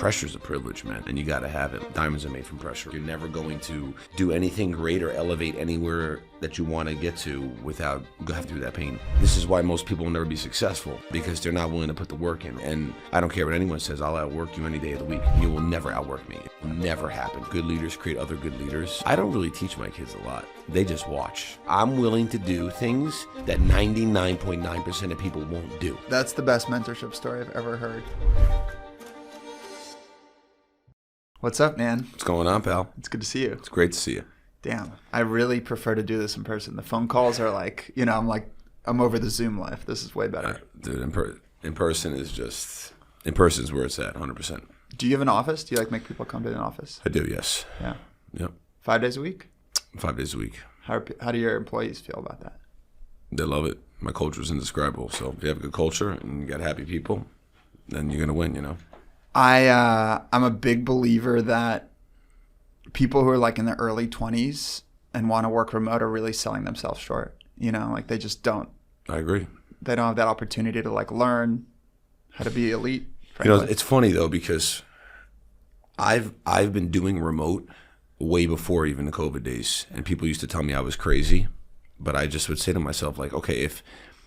Pressure's a privilege, man, and you gotta have it. Diamonds are made from pressure. You're never going to do anything great or elevate anywhere that you want to get to without going through that pain. This is why most people will never be successful, because they're not willing to put the work in. And I don't care what anyone says, I'll outwork you any day of the week. You will never outwork me. It will never happen. Good leaders create other good leaders. I don't really teach my kids a lot. They just watch. I'm willing to do things that 99.9% of people won't do. That's the best mentorship story I've ever heard. What's up, man? What's going on, pal? It's good to see you. It's great to see you. Damn, I really prefer to do this in person. The phone calls are like, I'm over the Zoom life. This is way better. Dude, in person is where it's at, 100%. Do you have an office? Do you make people come to an office? I do, yes. Yeah. Yep. 5 days a week? 5 days a week. How do your employees feel about that? They love it. My culture is indescribable. So if you have a good culture and you got happy people, then you're going to win, I'm a big believer that people who are in their early 20s and want to work remote are really selling themselves short. They just don't. I agree. They don't have that opportunity to learn how to be elite. Frankly. It's funny though, because I've been doing remote way before even the COVID days, and people used to tell me I was crazy, but I just would say to myself, okay, if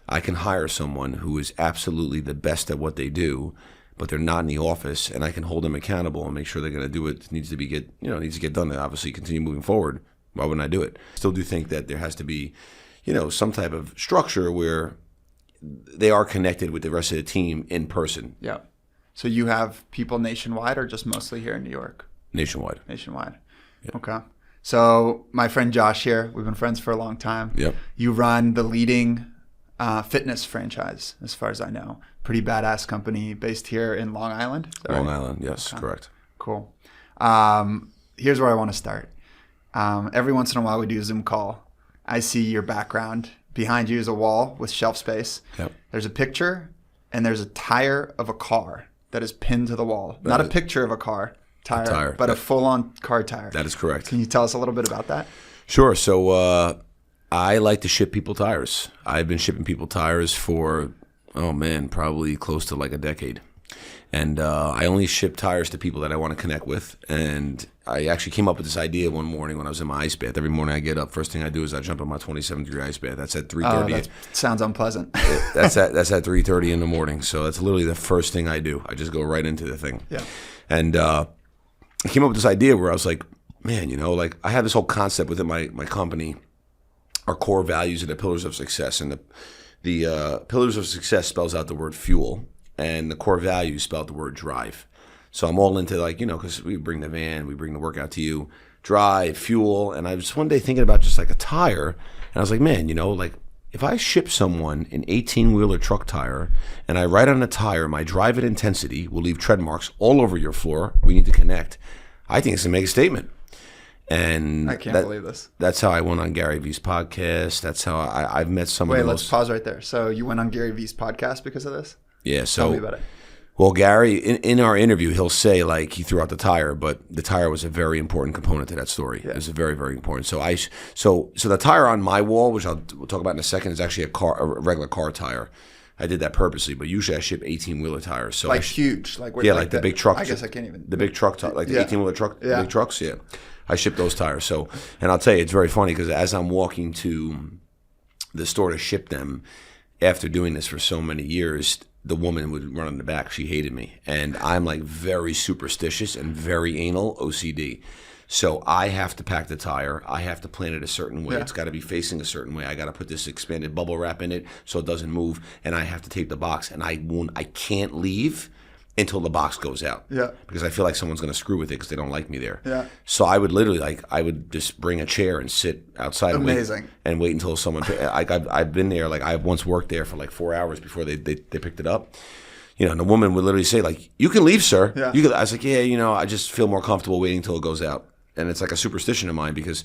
I can hire someone who is absolutely the best at what they do, but they're not in the office, and I can hold them accountable and make sure they're going to do what needs to get done to obviously continue moving forward, why wouldn't I do it? Still do think that there has to be, some type of structure where they are connected with the rest of the team in person. Yeah. So you have people nationwide or just mostly here in New York? Nationwide. Nationwide. Yeah. Okay. So my friend Josh here, we've been friends for a long time. Yep. You run the leading fitness franchise, as far as I know. Pretty badass company based here in Long Island. Long Island, yes, okay. Correct. Cool. Here's where I want to start. Every once in a while we do a Zoom call. I see your background. Behind you is a wall with shelf space. Yep. There's a picture and there's a tire of a car that is pinned to the wall. Not a picture of a car tire, but a full-on car tire. That is correct. Can you tell us a little bit about that? Sure. So I like to ship people tires. I've been shipping people tires for, probably close to a decade. And I only ship tires to people that I want to connect with. And I actually came up with this idea one morning when I was in my ice bath. Every morning I get up, first thing I do is I jump in my 27-degree ice bath. That's at 3:30. Oh, that sounds unpleasant. That's at 3:30 in the morning. So that's literally the first thing I do. I just go right into the thing. Yeah. And I came up with this idea where I was like, man, I have this whole concept within my company. Our core values are the pillars of success. And the pillars of success spells out the word fuel. And the core values spell out the word drive. So I'm all into because we bring the van, we bring the workout to you, drive, fuel. And I was one day thinking about just a tire. And I was like, man, if I ship someone an 18-wheeler truck tire and I write on the tire, my drive and intensity will leave tread marks all over your floor. We need to connect. I think it's going to make a statement. And I can't believe this. That's how I went on Gary Vee's podcast. That's how I've met some of the let's pause right there. So you went on Gary Vee's podcast because of this? Yeah. So tell me about it. Well, Gary, in our interview, he'll say he threw out the tire, but the tire was a very important component to that story. Yeah. It was very, very important. So the tire on my wall, which we'll talk about in a second, is actually a regular car tire. I did that purposely, but usually I ship 18-wheeler tires. So huge, the big trucks. I guess I can't even. The big truck, the 18-wheeler truck, the big trucks. Yeah, I ship those tires. So, and I'll tell you, it's very funny because as I'm walking to the store to ship them, after doing this for so many years, the woman would run in the back. She hated me. And I'm very superstitious and very anal, OCD. So I have to pack the tire. I have to plant it a certain way. Yeah. It's got to be facing a certain way. I got to put this expanded bubble wrap in it so it doesn't move. And I have to tape the box. And I can't leave until the box goes out. Yeah. Because I feel like someone's going to screw with it because they don't like me there. Yeah. So I would literally I would just bring a chair and sit outside and wait until someone. I've been there. I once worked there for 4 hours before they picked it up. And the woman would literally say you can leave, sir. Yeah. I was like, yeah, I just feel more comfortable waiting until it goes out. And it's a superstition of mine because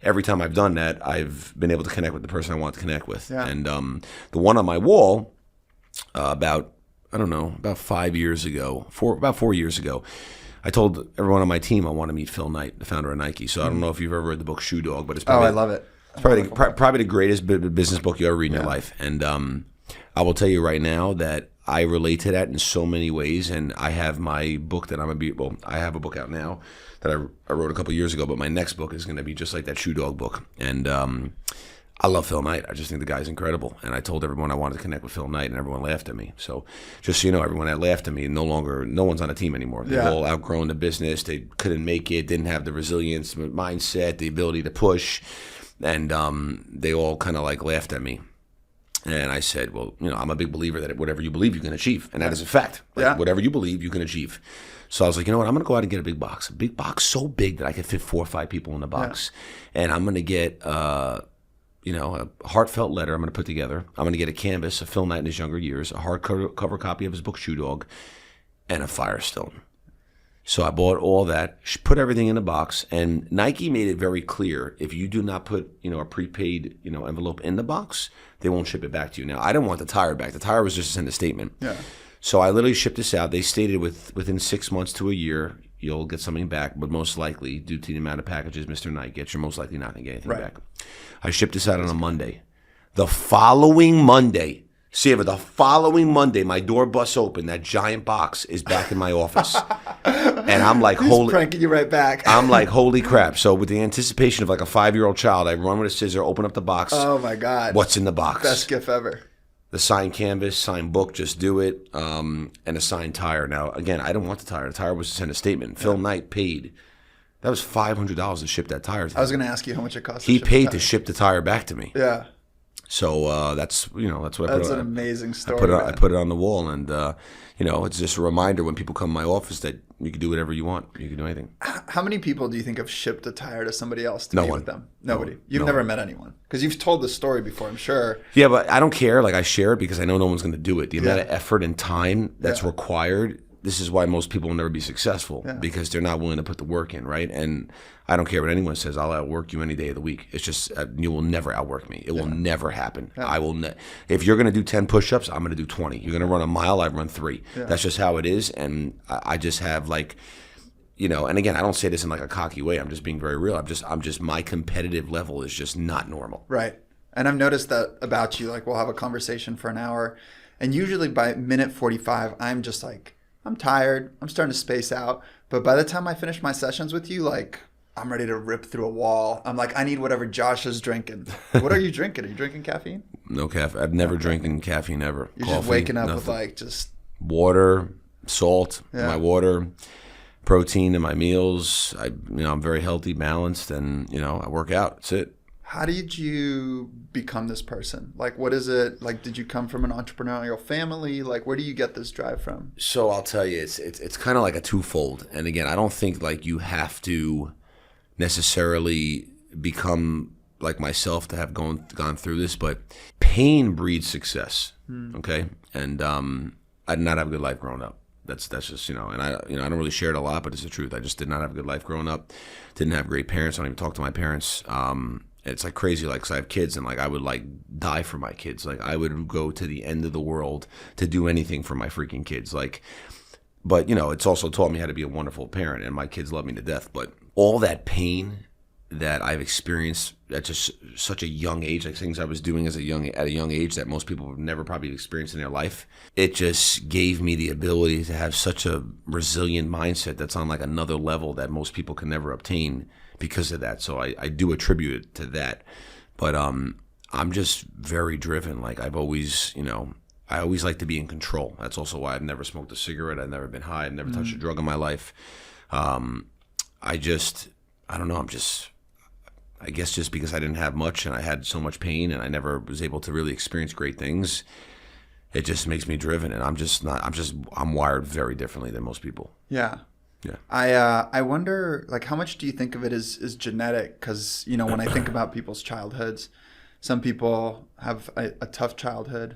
every time I've done that, I've been able to connect with the person I want to connect with. Yeah. And the one on my wall, about 5 years ago, about 4 years ago, I told everyone on my team I want to meet Phil Knight, the founder of Nike. So I don't know if you've ever read the book Shoe Dog, but it's probably, I love it. It's probably the greatest business book you ever read in your life. And I will tell you right now that I relate to that in so many ways, and I have my book that I have a book out now that I wrote a couple years ago, but my next book is going to be just like that Shoe Dog book. And I love Phil Knight. I just think the guy's incredible. And I told everyone I wanted to connect with Phil Knight, and everyone laughed at me. So just so you know, everyone that laughed at me, no one's on a team anymore. They've all outgrown the business. They couldn't make it, didn't have the resilience, mindset, the ability to push. And they all kind of like laughed at me. And I said, well, I'm a big believer that whatever you believe, you can achieve. And that is a fact. Whatever you believe, you can achieve. So I was like, you know what? I'm going to go out and get a big box. A big box so big that I could fit 4 or 5 people in the box. And I'm going to get, a heartfelt letter I'm going to put together. I'm going to get a canvas of Phil Knight in his younger years, a hardcover copy of his book, Shoe Dog, and a Firestone. So I bought all that, put everything in the box, and Nike made it very clear, if you do not put, a prepaid, envelope in the box, they won't ship it back to you. Now, I didn't want the tire back. The tire was just to send a statement. Yeah. So I literally shipped this out. They stated within 6 months to a year, you'll get something back, but most likely, due to the amount of packages Mr. Knight gets, you're most likely not going to get anything back. I shipped this out on a Monday. The following Monday, my door busts open. That giant box is back in my office. And I'm like, He's pranking you right back. I'm like, holy crap. So with the anticipation of like a 5-year-old child, I run with a scissor, open up the box. Oh, my God. What's in the box? Best gift ever. The signed canvas, signed book, Just Do It, and a signed tire. Now, again, I didn't want the tire. The tire was to send a statement. Phil Knight paid. That was $500 to ship that tire to me. I was going to ask you how much it cost. He paid to ship the tire back to me. Yeah. So that's what I put. That's an amazing story. I put it on the wall, and it's just a reminder when people come to my office that you can do whatever you want. You can do anything. How many people do you think have shipped a tire to somebody else to meet with them? Nobody. You've never met anyone because you've told the story before, I'm sure. Yeah, but I don't care. Like I share it because I know no one's going to do it. The amount of effort and time that's required. This is why most people will never be successful because they're not willing to put the work in, right? And I don't care what anyone says. I'll outwork you any day of the week. It's just you will never outwork me. It will never happen. Yeah. I will. If you're going to do 10 push-ups, I'm going to do 20. You're going to run a mile, I run 3. Yeah. That's just how it is. And I just have like, and again, I don't say this in like a cocky way. I'm just being very real. I'm just my competitive level is just not normal. Right. And I've noticed that about you. Like we'll have a conversation for an hour, and usually by minute 45, I'm just like, I'm tired. I'm starting to space out. But by the time I finish my sessions with you, like I'm ready to rip through a wall. I'm like, I need whatever Josh is drinking. What are you drinking? Are you drinking caffeine? No caffeine. I've never drinking caffeine ever. You're Coffee, just waking up nothing. with like just water, salt, my water, protein in my meals. I'm very healthy, balanced, and I work out. That's it. How did you become this person? Like, what is it? Like, did you come from an entrepreneurial family? Like, where do you get this drive from? So I'll tell you, it's kind of like a twofold. And again, I don't think like you have to necessarily become like myself to have gone through this, but pain breeds success. Okay, and I did not have a good life growing up. That's just and I don't really share it a lot, but it's the truth. I just did not have a good life growing up. Didn't have great parents. I don't even talk to my parents. It's like crazy, like, 'cause I have kids and like I would like die for my kids. Like I would go to the end of the world to do anything for my freaking kids. Like, but it's also taught me how to be a wonderful parent, and my kids love me to death. But all that pain that I've experienced at just such a young age, like things I was doing at a young age that most people have never probably experienced in their life, it just gave me the ability to have such a resilient mindset that's on like another level that most people can never obtain because of that. So I do attribute it to that. But I'm just very driven. Like I've always, I always like to be in control. That's also why I've never smoked a cigarette. I've never been high. I've never touched a drug in my life. I don't know. I guess just because I didn't have much and I had so much pain and I never was able to really experience great things, it just makes me driven. And I'm wired very differently than most people. Yeah. Yeah. I wonder, like, how much do you think of it as genetic? Because, when I think about people's childhoods, some people have a tough childhood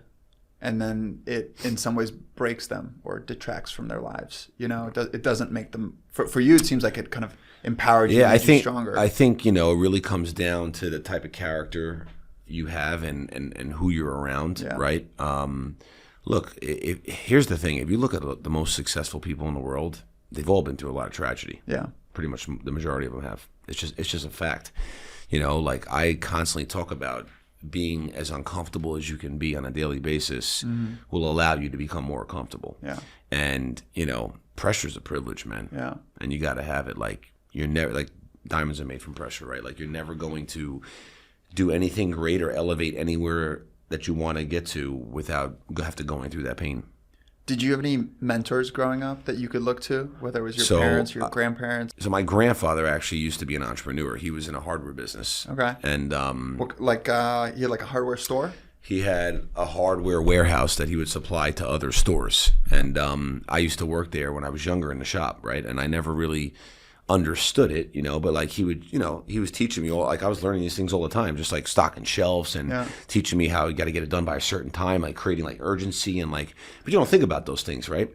and then it in some ways breaks them or detracts from their lives. It doesn't make them, for you, it seems like it kind of empowered you, made you stronger. I think, it really comes down to the type of character you have and who you're around, right? Look, here's the thing. If you look at the most successful people in the world, they've all been through a lot of tragedy. Yeah. Pretty much the majority of them have. It's just a fact. Like I constantly talk about being as uncomfortable as you can be on a daily basis will allow you to become more comfortable. Yeah. And, pressure is a privilege, man. Yeah. And you got to have it. Like, you're never, like, diamonds are made from pressure, right? Like, you're never going to do anything great or elevate anywhere that you want to get to without have to going through that pain. Did you have any mentors growing up that you could look to, whether it was your parents, your grandparents? So my grandfather actually used to be an entrepreneur. He was in a hardware business. Okay. And he had like a hardware store? He had a hardware warehouse that he would supply to other stores. And I used to work there when I was younger in the shop, right? And I never really understood it, but like he would, he was teaching me I was learning these things all the time, just like stocking shelves and teaching me how you got to get it done by a certain time, like creating like urgency and but you don't think about those things, right?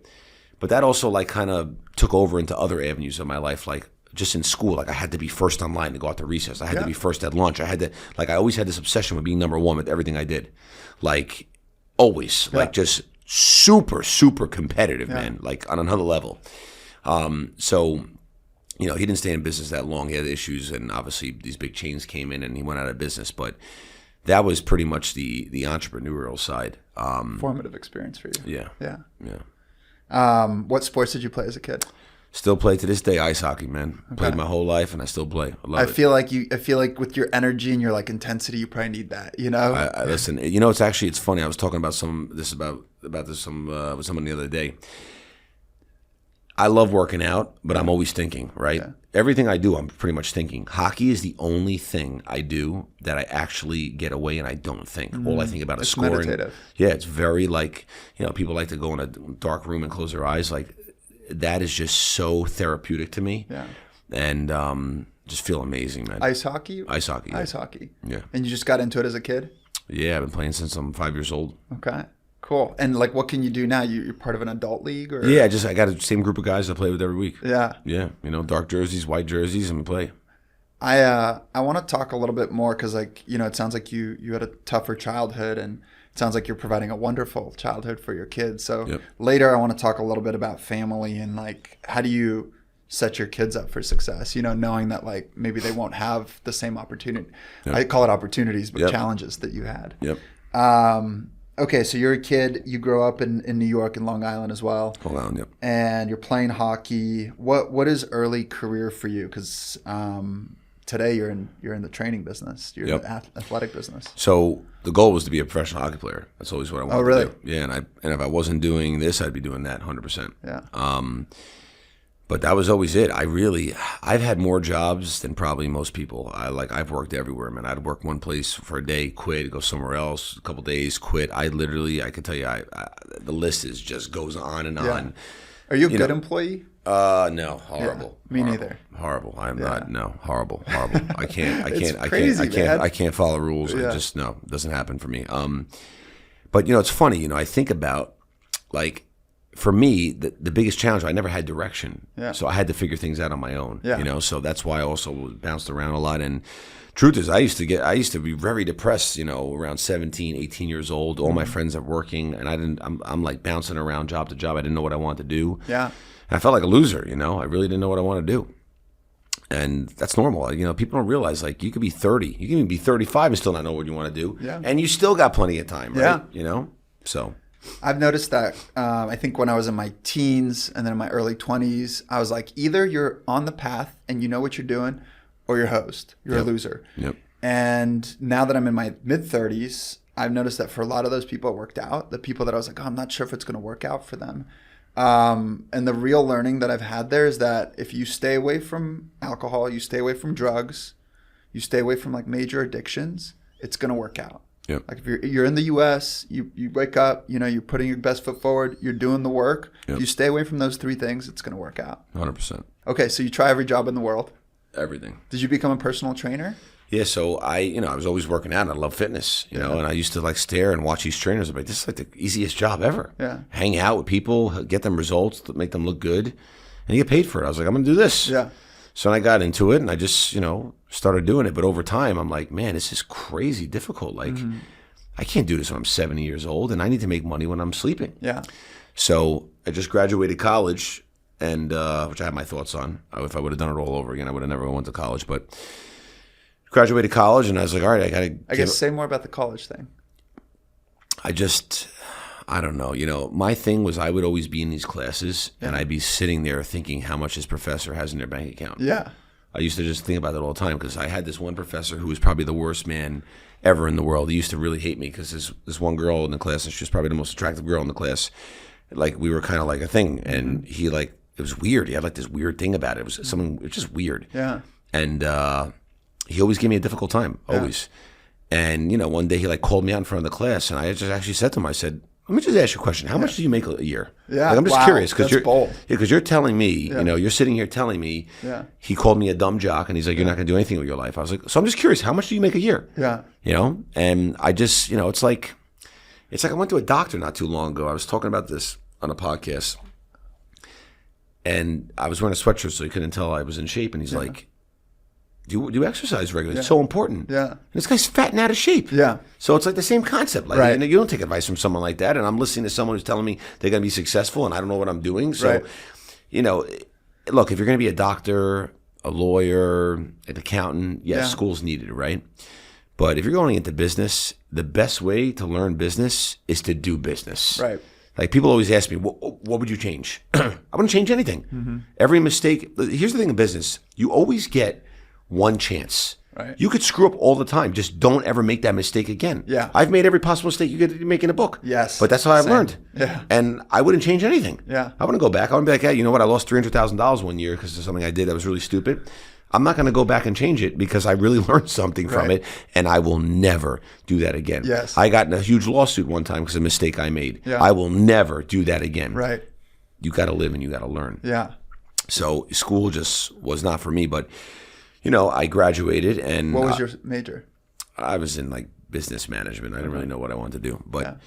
But that also like kind of took over into other avenues of my life, like just in school, like I had to be first online to go out to recess. I had to be first at lunch. I had to, I always had this obsession with being number one with everything I did. Like always, like just super, super competitive, man, like on another level. So, he didn't stay in business that long. He had issues, and obviously these big chains came in and he went out of business. But that was pretty much the entrepreneurial side. Formative experience for you. Yeah. Yeah. Yeah. What sports did you play as a kid? Still play to this day, ice hockey, man. Okay. Played my whole life, and I still play. I love it. I feel like with your energy and your like intensity, you probably need that. I listen. It's funny. I was talking about this with someone the other day. I love working out, but I'm always thinking, right? Yeah. Everything I do, I'm pretty much thinking. Hockey is the only thing I do that I actually get away and I don't think. All I think about is scoring. Meditative. Yeah, it's very people like to go in a dark room and close their eyes. Like that is just so therapeutic to me. Yeah. And just feel amazing, man. Ice hockey? Ice hockey. Yeah. Ice hockey. Yeah. And you just got into it as a kid? Yeah, I've been playing since I'm 5 years old. Okay. Cool. And what can you do now? You're part of an adult league, or? Yeah, I got the same group of guys I play with every week. Yeah. Yeah, dark jerseys, white jerseys, and we play. I want to talk a little bit more because it sounds like you had a tougher childhood, and it sounds like you're providing a wonderful childhood for your kids. So later I want to talk a little bit about family and how do you set your kids up for success, knowing that maybe they won't have the same opportunity. Yep. I call it opportunities, but challenges that you had. Yep. Okay, so you're a kid. You grow up in New York and Long Island as well. Long Island, yep. And you're playing hockey. What is early career for you? Because today you're in the training business. You're in the athletic business. So the goal was to be a professional hockey player. That's always what I wanted really? to do. Yeah, and if I wasn't doing this, I'd be doing that 100%. Yeah. But that was always it. I've had more jobs than probably most people. I've worked everywhere, man. I'd work one place for a day, quit, go somewhere else, a couple days, quit. I could tell you, the list just goes on and on. Are you a good employee? No, horrible. Yeah, me neither. Horrible. I'm not. No, horrible. I can't. I can't follow rules. Yeah. It just it doesn't happen for me. But it's funny. I think about for me, the biggest challenge, I never had direction. Yeah. So I had to figure things out on my own. Yeah. So that's why I also bounced around a lot. And truth is, I used to be very depressed, around 17, 18 years old. All my friends are working, and I'm like bouncing around job to job. I didn't know what I wanted to do. Yeah. And I felt like a loser, I really didn't know what I wanted to do. And that's normal. People don't realize, you could be 30. You can even be 35 and still not know what you want to do. Yeah. And you still got plenty of time, right? Yeah. So I've noticed that I think when I was in my teens and then in my early 20s, I was like, either you're on the path and you know what you're doing, or you're a host. You're a loser. Yep. And now that I'm in my mid-30s, I've noticed that for a lot of those people it worked out. The people that I was like, I'm not sure if it's going to work out for them. And the real learning that I've had there is that if you stay away from alcohol, you stay away from drugs, you stay away from major addictions, it's going to work out. Yep. If you're in the U.S., you wake up, you're putting your best foot forward, you're doing the work. Yep. If you stay away from those three things, it's going to work out. 100%. Okay, so you try every job in the world. Everything. Did you become a personal trainer? Yeah, so I was always working out. And I love fitness, and I used to stare and watch these trainers. I'm like, this is the easiest job ever. Yeah. Hang out with people, get them results, make them look good, and you get paid for it. I was like, I'm going to do this. Yeah. So I got into it, and I just, started doing it. But over time, I'm like, man, this is crazy difficult. I can't do this when I'm 70 years old, and I need to make money when I'm sleeping. Yeah. So I just graduated college, and which I have my thoughts on. If I would have done it all over again, I would have never went to college. But graduated college, and I was like, all right, I guess say more about the college thing. I don't know. My thing was I would always be in these classes, and I'd be sitting there thinking how much this professor has in their bank account. Yeah. I used to just think about that all the time because I had this one professor who was probably the worst man ever in the world. He used to really hate me because this one girl in the class, and she was probably the most attractive girl in the class. Like, we were kind of like a thing, and he it was weird. He had like this weird thing about it. It was just weird. Yeah. And he always gave me a difficult time, always. And, one day he called me out in front of the class, and I just actually said to him, I said, let me just ask you a question. How much do you make a year? Yeah. I'm just curious because you're bold. Because you're telling me, you're sitting here telling me. Yeah. He called me a dumb jock, and he's like, you're not going to do anything with your life. I was like, so I'm just curious. How much do you make a year? Yeah. And I just, it's like I went to a doctor not too long ago. I was talking about this on a podcast, and I was wearing a sweatshirt, so he couldn't tell I was in shape. And he's like, do you exercise regularly? It's so important. Yeah. And this guy's fat and out of shape. Yeah. So it's like the same concept. Like, right. You don't take advice from someone like that. And I'm listening to someone who's telling me they're going to be successful, and I don't know what I'm doing. So, look, if you're going to be a doctor, a lawyer, an accountant, yes, school's needed, right? But if you're going into business, the best way to learn business is to do business. Right. Like, people always ask me, what would you change? I wouldn't change anything. Every mistake. Here's the thing in business. You always get one chance. Right. You could screw up all the time. Just don't ever make that mistake again. Yeah. I've made every possible mistake you could make in a book. Yes. But that's how I've learned. Yeah. And I wouldn't change anything. Yeah. I wouldn't go back. I wouldn't be like, hey, you know what? I lost $300,000 one year because of something I did that was really stupid. I'm not going to go back and change it because I really learned something from it, and I will never do that again. Yes. I got in a huge lawsuit one time because of a mistake I made. Yeah. I will never do that again. Right. You got to live and you got to learn. Yeah. So school just was not for me, but I graduated, and what was your major? I was in business management. I didn't really know what I wanted to do, but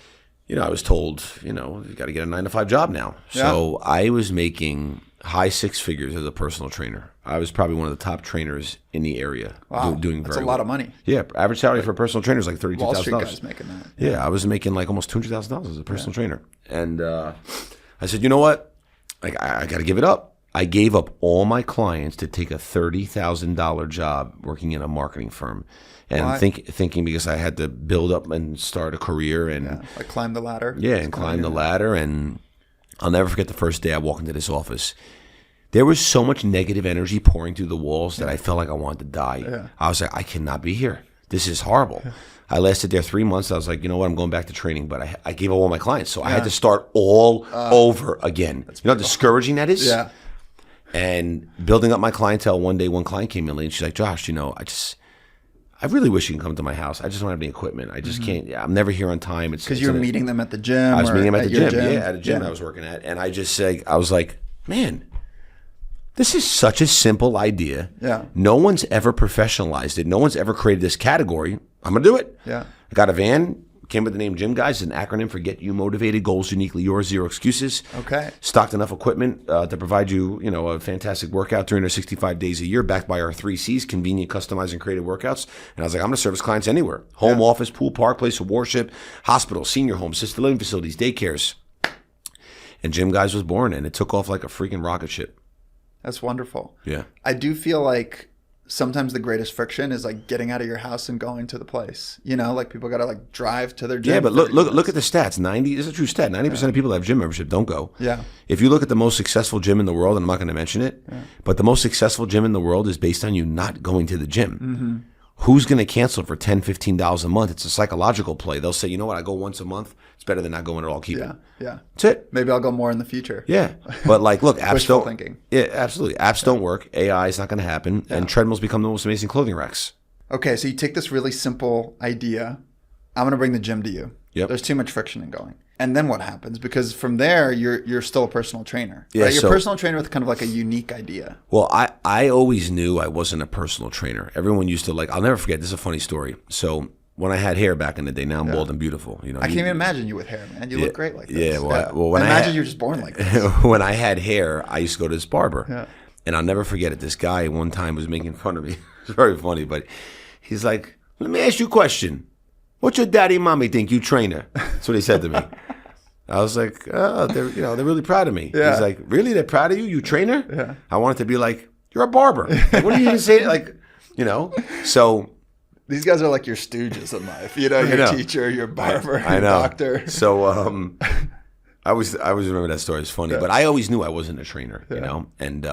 I was told, you got to get a 9-to-5 job now. So I was making high six figures as a personal trainer. I was probably one of the top trainers in the area. Wow, doing that's very a lot well. of money. Yeah, average salary for a personal trainer is like $32,000. Wall Street guys making that. Yeah, I was making almost $200,000 as a personal trainer, and I said, you know what? I got to give it up. I gave up all my clients to take a $30,000 job working in a marketing firm, and thinking because I had to build up and start a career and climb the ladder. Yeah, and climb the ladder. And I'll never forget the first day I walked into this office. There was so much negative energy pouring through the walls that I felt like I wanted to die. Yeah. I was like, I cannot be here. This is horrible. I lasted there 3 months. I was like, you know what? I'm going back to training, but I gave up all my clients, so I had to start all over again. You know how discouraging that is? Yeah. And building up my clientele, one day one client came in late and she's like, Josh, I really wish you can come to my house. I just don't have any equipment. I just can't. I'm never here on time. It's because you're meeting them at the gym. I was meeting them at the gym. Yeah, at a gym I was working at. And I was like, man, this is such a simple idea. Yeah. No one's ever professionalized it. No one's ever created this category. I'm going to do it. Yeah. I got a van. Came with the name GymGuyz, an acronym for Get You Motivated, Goals Uniquely Yours, Zero Excuses. Okay. Stocked enough equipment to provide you, a fantastic workout 365 days a year, backed by our 3 C's, convenient, customized, and creative workouts. And I was like, I'm going to service clients anywhere. Home, office, pool, park, place of worship, hospitals, senior homes, assisted living facilities, daycares. And GymGuyz was born, and it took off like a freaking rocket ship. That's wonderful. Yeah. I do feel like sometimes the greatest friction is getting out of your house and going to the place. People got to drive to their gym. Yeah, but look at the stats. 90 is a true stat. 90% of people that have gym membership don't go. Yeah. If you look at the most successful gym in the world, and I'm not going to mention it, but the most successful gym in the world is based on you not going to the gym. Mm-hmm. Who's going to cancel for $10, $15 a month? It's a psychological play. They'll say, you know what, I go once a month. It's better than not going at all. Keep it. Yeah. That's it. Maybe I'll go more in the future. Yeah. But look, apps Wishful don't. thinking. Yeah, absolutely. Apps don't work. AI is not going to happen. And treadmills become the most amazing clothing racks. Okay, so you take this really simple idea. I'm going to bring the gym to you. Yep. There's too much friction in going. And then what happens? Because from there, you're still a personal trainer. Yeah, right? You're a personal trainer with kind of a unique idea. Well, I always knew I wasn't a personal trainer. Everyone used to I'll never forget. This is a funny story. So when I had hair back in the day, now I'm bald and beautiful. I can't even imagine you with hair, man. You look great like this. Yeah, well when I imagine you're just born like this. When I had hair, I used to go to this barber. Yeah. And I'll never forget it. This guy one time was making fun of me. It's very funny, but he's like, let me ask you a question. What's your daddy and mommy think, you trainer? That's what he said to me. I was like, oh, they're really proud of me. Yeah. He's like, really? They're proud of you? You trainer? Yeah. I wanted to be like, you're a barber. Like, what do you even say? you know? So these guys are like your stooges in life. You know, your teacher, your barber, your doctor. So I always remember that story. It's funny, but I always knew I wasn't a trainer, you know? And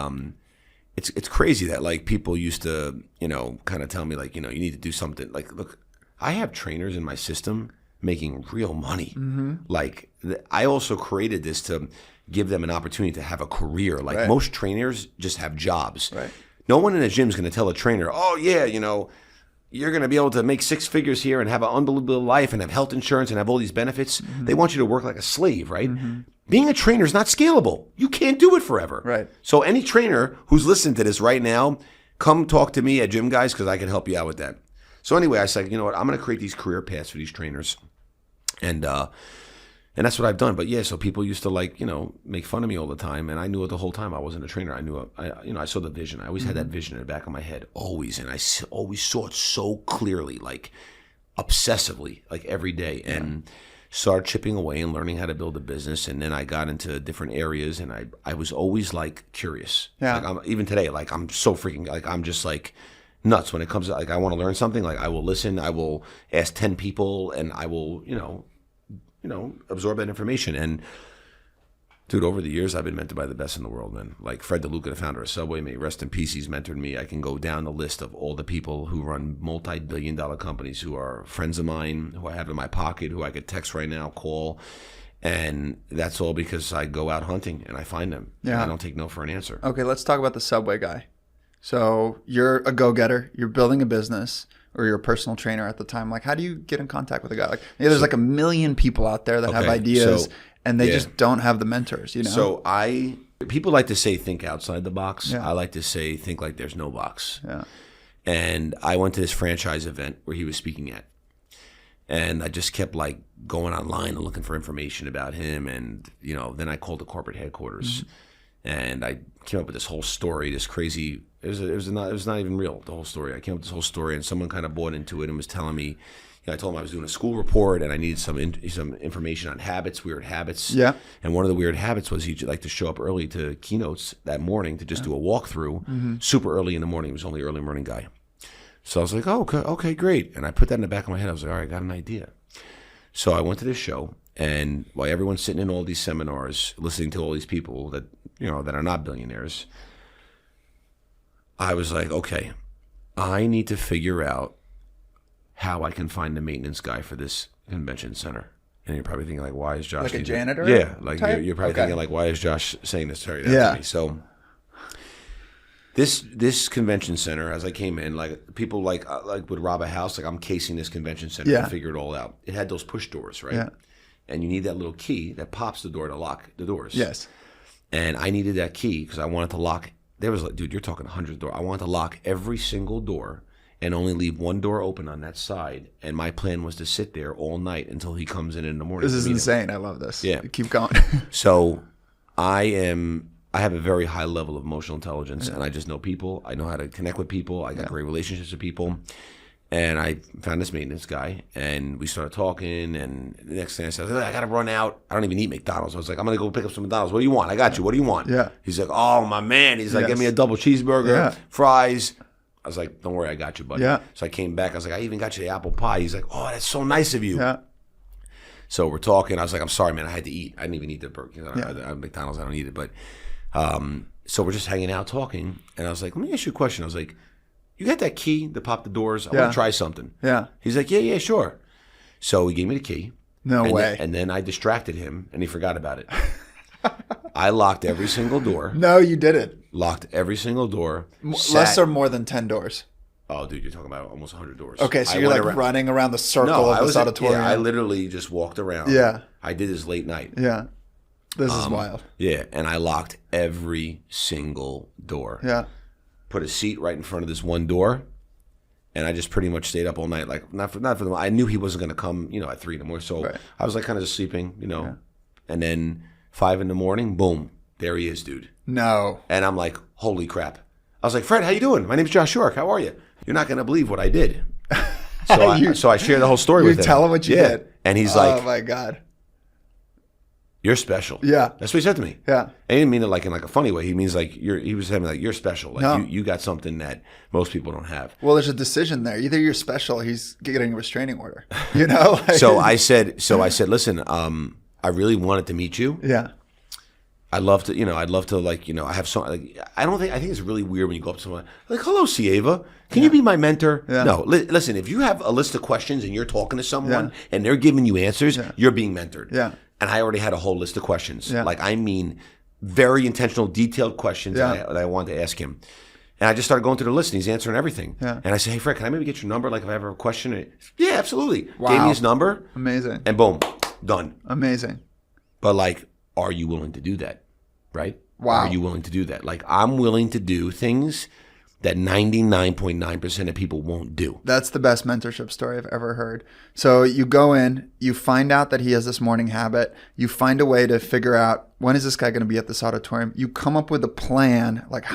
it's crazy that like people used to, you know, kind of tell me like, you know, you need to do something. Like, look, I have trainers in my system making real money. Like I also created this to give them an opportunity to have a career. Like most trainers just have jobs. Right. No one in a gym is going to tell a trainer, oh yeah, you know, you're going to be able to make 6 figures here and have an unbelievable life and have health insurance and have all these benefits. They want you to work like a slave, right? Being a trainer is not scalable. You can't do it forever. Right. So any trainer who's listening to this right now, come talk to me at GymGuyz because I can help you out with that. So anyway, I said, you know what? I'm going to create these career paths for these trainers. And that's what I've done. But yeah, so people used to like, you know, make fun of me all the time. And I knew it the whole time I wasn't a trainer. I knew, I saw the vision. I always had that vision in the back of my head, always. And I always saw it so clearly, like obsessively, like every day. And started chipping away and learning how to build a business. And then I got into different areas and I was always like curious. Yeah. Like even today, like I'm so freaking, like I'm just like nuts when it comes to like, I want to learn something. Like I will listen, I will ask 10 people and I will, you know, absorb that information. And dude, over the years, I've been mentored by the best in the world, man. Like Fred DeLuca, the founder of Subway, may rest in peace. He's mentored me. I can go down the list of all the people who run multi-billion-dollar companies who are friends of mine, who I have in my pocket, who I could text right now, call. And that's all because I go out hunting and I find them. Yeah. I don't take no for an answer. Okay, let's talk about the Subway guy. So you're a go-getter. You're building a business. Or you're a personal trainer at the time. Like, how do you get in contact with a guy? Like, yeah, there's like a million people out there that have ideas, and they just don't have the mentors, you know? So people like to say think outside the box. Yeah. I like to say think like there's no box. Yeah. And I went to this franchise event where he was speaking at. And I just kept like going online and looking for information about him. And, you know, then I called the corporate headquarters. And I came up with this whole story, this crazy. It was not even real, the whole story. I came up with this whole story, and someone kind of bought into it and was telling me. You know, I told him I was doing a school report, and I needed some information on habits, weird habits. Yeah. And one of the weird habits was he'd like to show up early to keynotes that morning to just do a walkthrough, super early in the morning. He was only an early morning guy. So I was like, oh, okay, great. And I put that in the back of my head. I was like, all right, I got an idea. So I went to this show, and while everyone's sitting in all these seminars, listening to all these people that that are not billionaires, I was like, okay, I need to figure out how I can find the maintenance guy for this convention center. And you're probably thinking, like, why is Josh... Like a janitor? Yeah, like you're probably thinking, like, why is Josh saying this to me? So this convention center, as I came in, like people like would rob a house. Like I'm casing this convention center to figure it all out. It had those push doors, right? Yeah. And you need that little key that pops the door to lock the doors. Yes. And I needed that key because I wanted to lock. There was like, dude, you're talking hundreds of doors. I wanted to lock every single door and only leave one door open on that side. And my plan was to sit there all night until he comes in the morning. This is insane. I love this. Yeah. Keep going. So I have a very high level of emotional intelligence, and I just know people. I know how to connect with people. I got great relationships with people. And I found this maintenance guy, and we started talking, and the next thing I said, I got to run out. I don't even eat McDonald's. I was like, I'm going to go pick up some McDonald's. What do you want? I got you. What do you want? Yeah. He's like, oh, my man. He's like, give me a double cheeseburger, fries. I was like, don't worry, I got you, buddy. Yeah. So I came back. I was like, I even got you the apple pie. He's like, oh, that's so nice of you. Yeah. So we're talking. I was like, I'm sorry, man. I had to eat. I didn't even eat the burger. McDonald's, I don't eat it. But so we're just hanging out talking, and I was like, let me ask you a question. I was like, you got that key to pop the doors? I want to try something. Yeah. He's like, yeah, sure. So he gave me the key. No way. And then I distracted him, and he forgot about it. I locked every single door. No, you didn't. Locked every single door. Less or more than 10 doors? Oh, dude, you're talking about almost 100 doors. Okay, so you're like running around the circle of this auditorium. Yeah, I literally just walked around. Yeah. I did this late night. Yeah. This is wild. Yeah, and I locked every single door. Yeah. Put a seat right in front of this one door, and I just pretty much stayed up all night. Like not for them. I knew he wasn't going to come, at 3 in the morning. So I was like kind of just sleeping, and then 5 in the morning, boom, there he is, dude. No. And I'm like, holy crap. I was like, Fred, how you doing? My name's Josh York. How are you? You're not going to believe what I did. So I shared the whole story with him. You tell him what you did. And he's like, oh my God. You're special. Yeah. That's what he said to me. Yeah. And he didn't mean it like in like a funny way. He means like he was saying like you're special. Like No. you got something that most people don't have. Well, there's a decision there. Either you're special or he's getting a restraining order. You know? So I said, listen, I really wanted to meet you. Yeah. I'd love to like, I have some, like, I think it's really weird when you go up to someone like, hello, Sieva, can you be my mentor? Yeah. No, listen, if you have a list of questions and you're talking to someone and they're giving you answers, you're being mentored. Yeah. And I already had a whole list of questions. Yeah. Like, I mean, very intentional, detailed questions that I wanted to ask him. And I just started going through the list, and he's answering everything. Yeah. And I say, hey, Fred, can I maybe get your number? Like, if I ever have a question? Yeah, absolutely. Wow. Gave me his number. Amazing. And boom, done. Amazing. But, like, are you willing to do that? Right? Wow. Are you willing to do that? Like, I'm willing to do things that 99.9% of people won't do. That's the best mentorship story I've ever heard. So you go in, you find out that he has this morning habit. You find a way to figure out, when is this guy going to be at this auditorium? You come up with a plan. Like,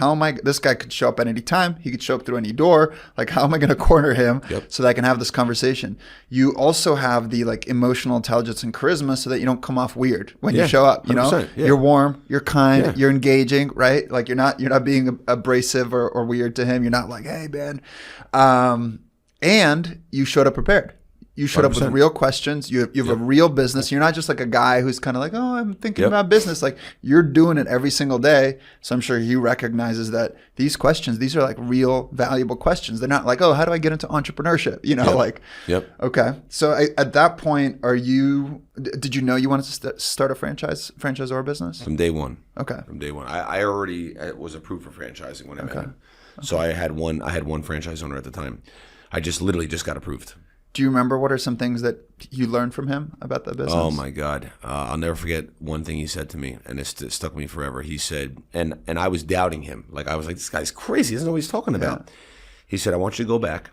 this guy could show up at any time. He could show up through any door. Like, how am I going to corner him so that I can have this conversation? You also have the like emotional intelligence and charisma so that you don't come off weird when you show up. You know, you're warm, you're kind, you're engaging, right? Like you're not being abrasive or weird to him. You're not like, hey man, and you showed up prepared. You showed 100%. Up with real questions. You have a real business. You're not just like a guy who's kind of like, oh, I'm thinking about business. Like you're doing it every single day. So I'm sure he recognizes that these questions, these are like real valuable questions. They're not like, oh, how do I get into entrepreneurship? You know, okay. So at that point, did you know you wanted to start a franchisor business? From day one. Okay. From day one. I already was approved for franchising when I met him. So I had one franchise owner at the time. I literally just got approved. Do you remember what are some things that you learned from him about the business? Oh my God. I'll never forget one thing he said to me, and it stuck with me forever. He said, and I was doubting him. Like I was like, this guy's crazy. He doesn't know what he's talking about. He said, I want you to go back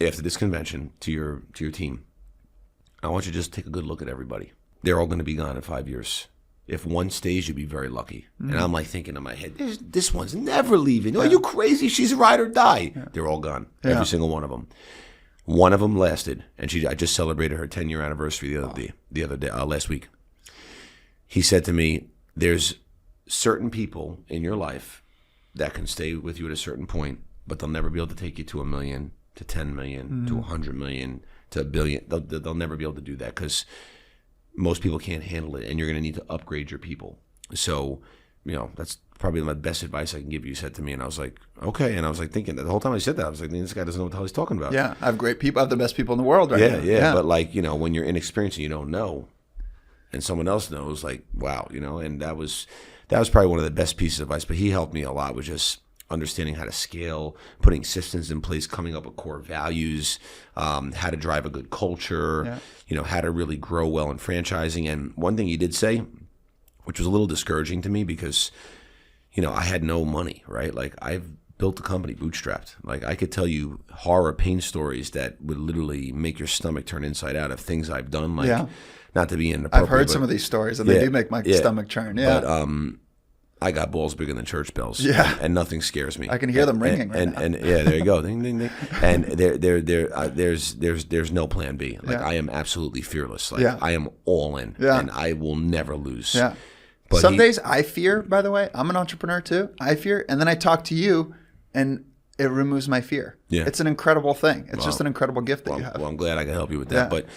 after this convention to your team. I want you to just take a good look at everybody. They're all going to be gone in 5 years. If one stays, you'd be very lucky. Mm-hmm. And I'm like thinking in my head, this one's never leaving. Are you crazy? She's a ride or die. Yeah. They're all gone. Yeah. Every single one of them. One of them lasted, and I just celebrated her 10-year anniversary the other day, last week. He said to me, there's certain people in your life that can stay with you at a certain point, but they'll never be able to take you to 1 million, to 10 million, to 100 million, to $1 billion. They'll never be able to do that because most people can't handle it, and you're going to need to upgrade your people. So, that's probably my best advice I can give you, he said to me. And I was like, okay. And I was like thinking, the whole time I said that, I was like, this guy doesn't know what the hell he's talking about. Yeah, I have great people. I have the best people in the world right now. Yeah. But like, when you're inexperienced and you don't know, and someone else knows, like, wow, and that was probably one of the best pieces of advice. But he helped me a lot with just understanding how to scale, putting systems in place, coming up with core values, how to drive a good culture, how to really grow well in franchising. And one thing he did say, which was a little discouraging to me because, I had no money, right? Like I've built a company bootstrapped. Like I could tell you horror pain stories that would literally make your stomach turn inside out of things I've done. Like not to be inappropriate. I've heard some of these stories and they do make my stomach turn. Yeah. But I got balls bigger than church bells. Yeah. And nothing scares me. I can hear them ringing right now. And yeah, there you go. Ding, ding, ding. And there's no plan B. Like I am absolutely fearless. Like I am all in and I will never lose. Yeah. But some days I fear, by the way. I'm an entrepreneur too. I fear. And then I talk to you and it removes my fear. Yeah. It's an incredible thing. It's just an incredible gift that you have. Well, I'm glad I can help you with that. But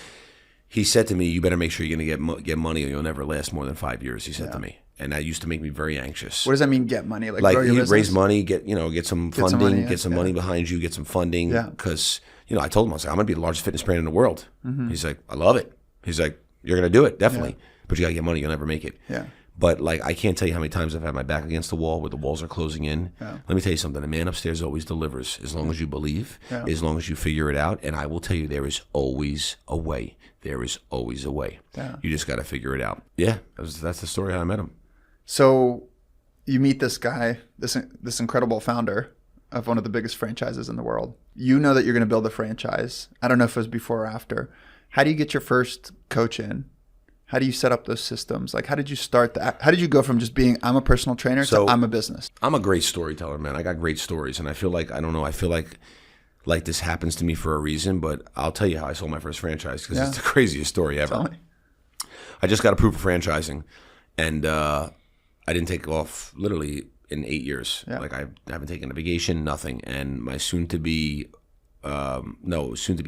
he said to me, you better make sure you're going to get money or you'll never last more than 5 years, he said to me. And that used to make me very anxious. What does that mean, get money? Like grow your business? Raise money, get some funding, get some money behind you, get some funding. Because, I told him, I was like, I'm going to be the largest fitness brand in the world. Mm-hmm. He's like, I love it. He's like, you're going to do it, definitely. But you got to get money, you'll never make it. Yeah. But like I can't tell you how many times I've had my back against the wall where the walls are closing in. Yeah. Let me tell you something. The man upstairs always delivers as long as you believe, as long as you figure it out. And I will tell you, there is always a way. There is always a way. Yeah. You just got to figure it out. Yeah, that's the story how I met him. So you meet this guy, this incredible founder of one of the biggest franchises in the world. You know that you're going to build a franchise. I don't know if it was before or after. How do you get your first coach in? How do you set up those systems? Like, how did you start that? How did you go from just being, I'm a personal trainer to I'm a business? I'm a great storyteller, man. I got great stories. And I feel like, I feel like this happens to me for a reason, but I'll tell you how I sold my first franchise because it's the craziest story ever. Tell me. I just got approved for franchising, and I didn't take off literally in 8 years. Yeah. Like I haven't taken a vacation, nothing. And my soon-to-be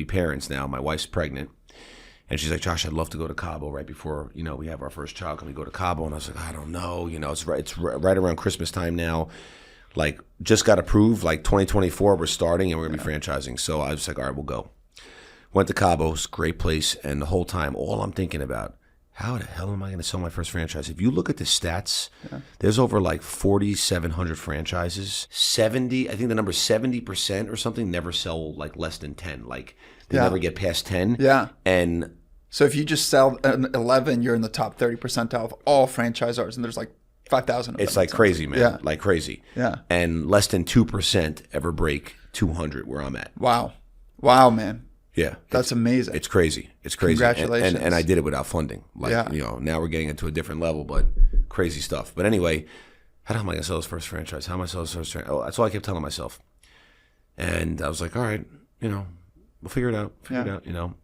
parents now, my wife's pregnant. And she's like, Josh, I'd love to go to Cabo right before, we have our first child. Can we go to Cabo? And I was like, I don't know. It's right around Christmas time now. Like, just got approved. Like, 2024, we're starting, and we're going to be franchising. So I was like, all right, we'll go. Went to Cabo. It's a great place. And the whole time, all I'm thinking about, how the hell am I going to sell my first franchise? If you look at the stats, there's over like 4,700 franchises. I think the number 70% or something never sell like less than 10. Like, they never get past 10. Yeah. And so if you just sell an 11, you're in the top 30 percentile of all franchisors, and there's like 5,000 of them. It's like crazy, man. Yeah. Like crazy. Yeah. And less than 2% ever break 200 where I'm at. Wow. Wow, man. Yeah. That's amazing. It's crazy. It's crazy. Congratulations. And I did it without funding. Like, now we're getting into a different level, but crazy stuff. But anyway, how am I going to sell this first franchise? How am I selling this first franchise? Oh, that's all I kept telling myself. And I was like, all right, we'll figure it out.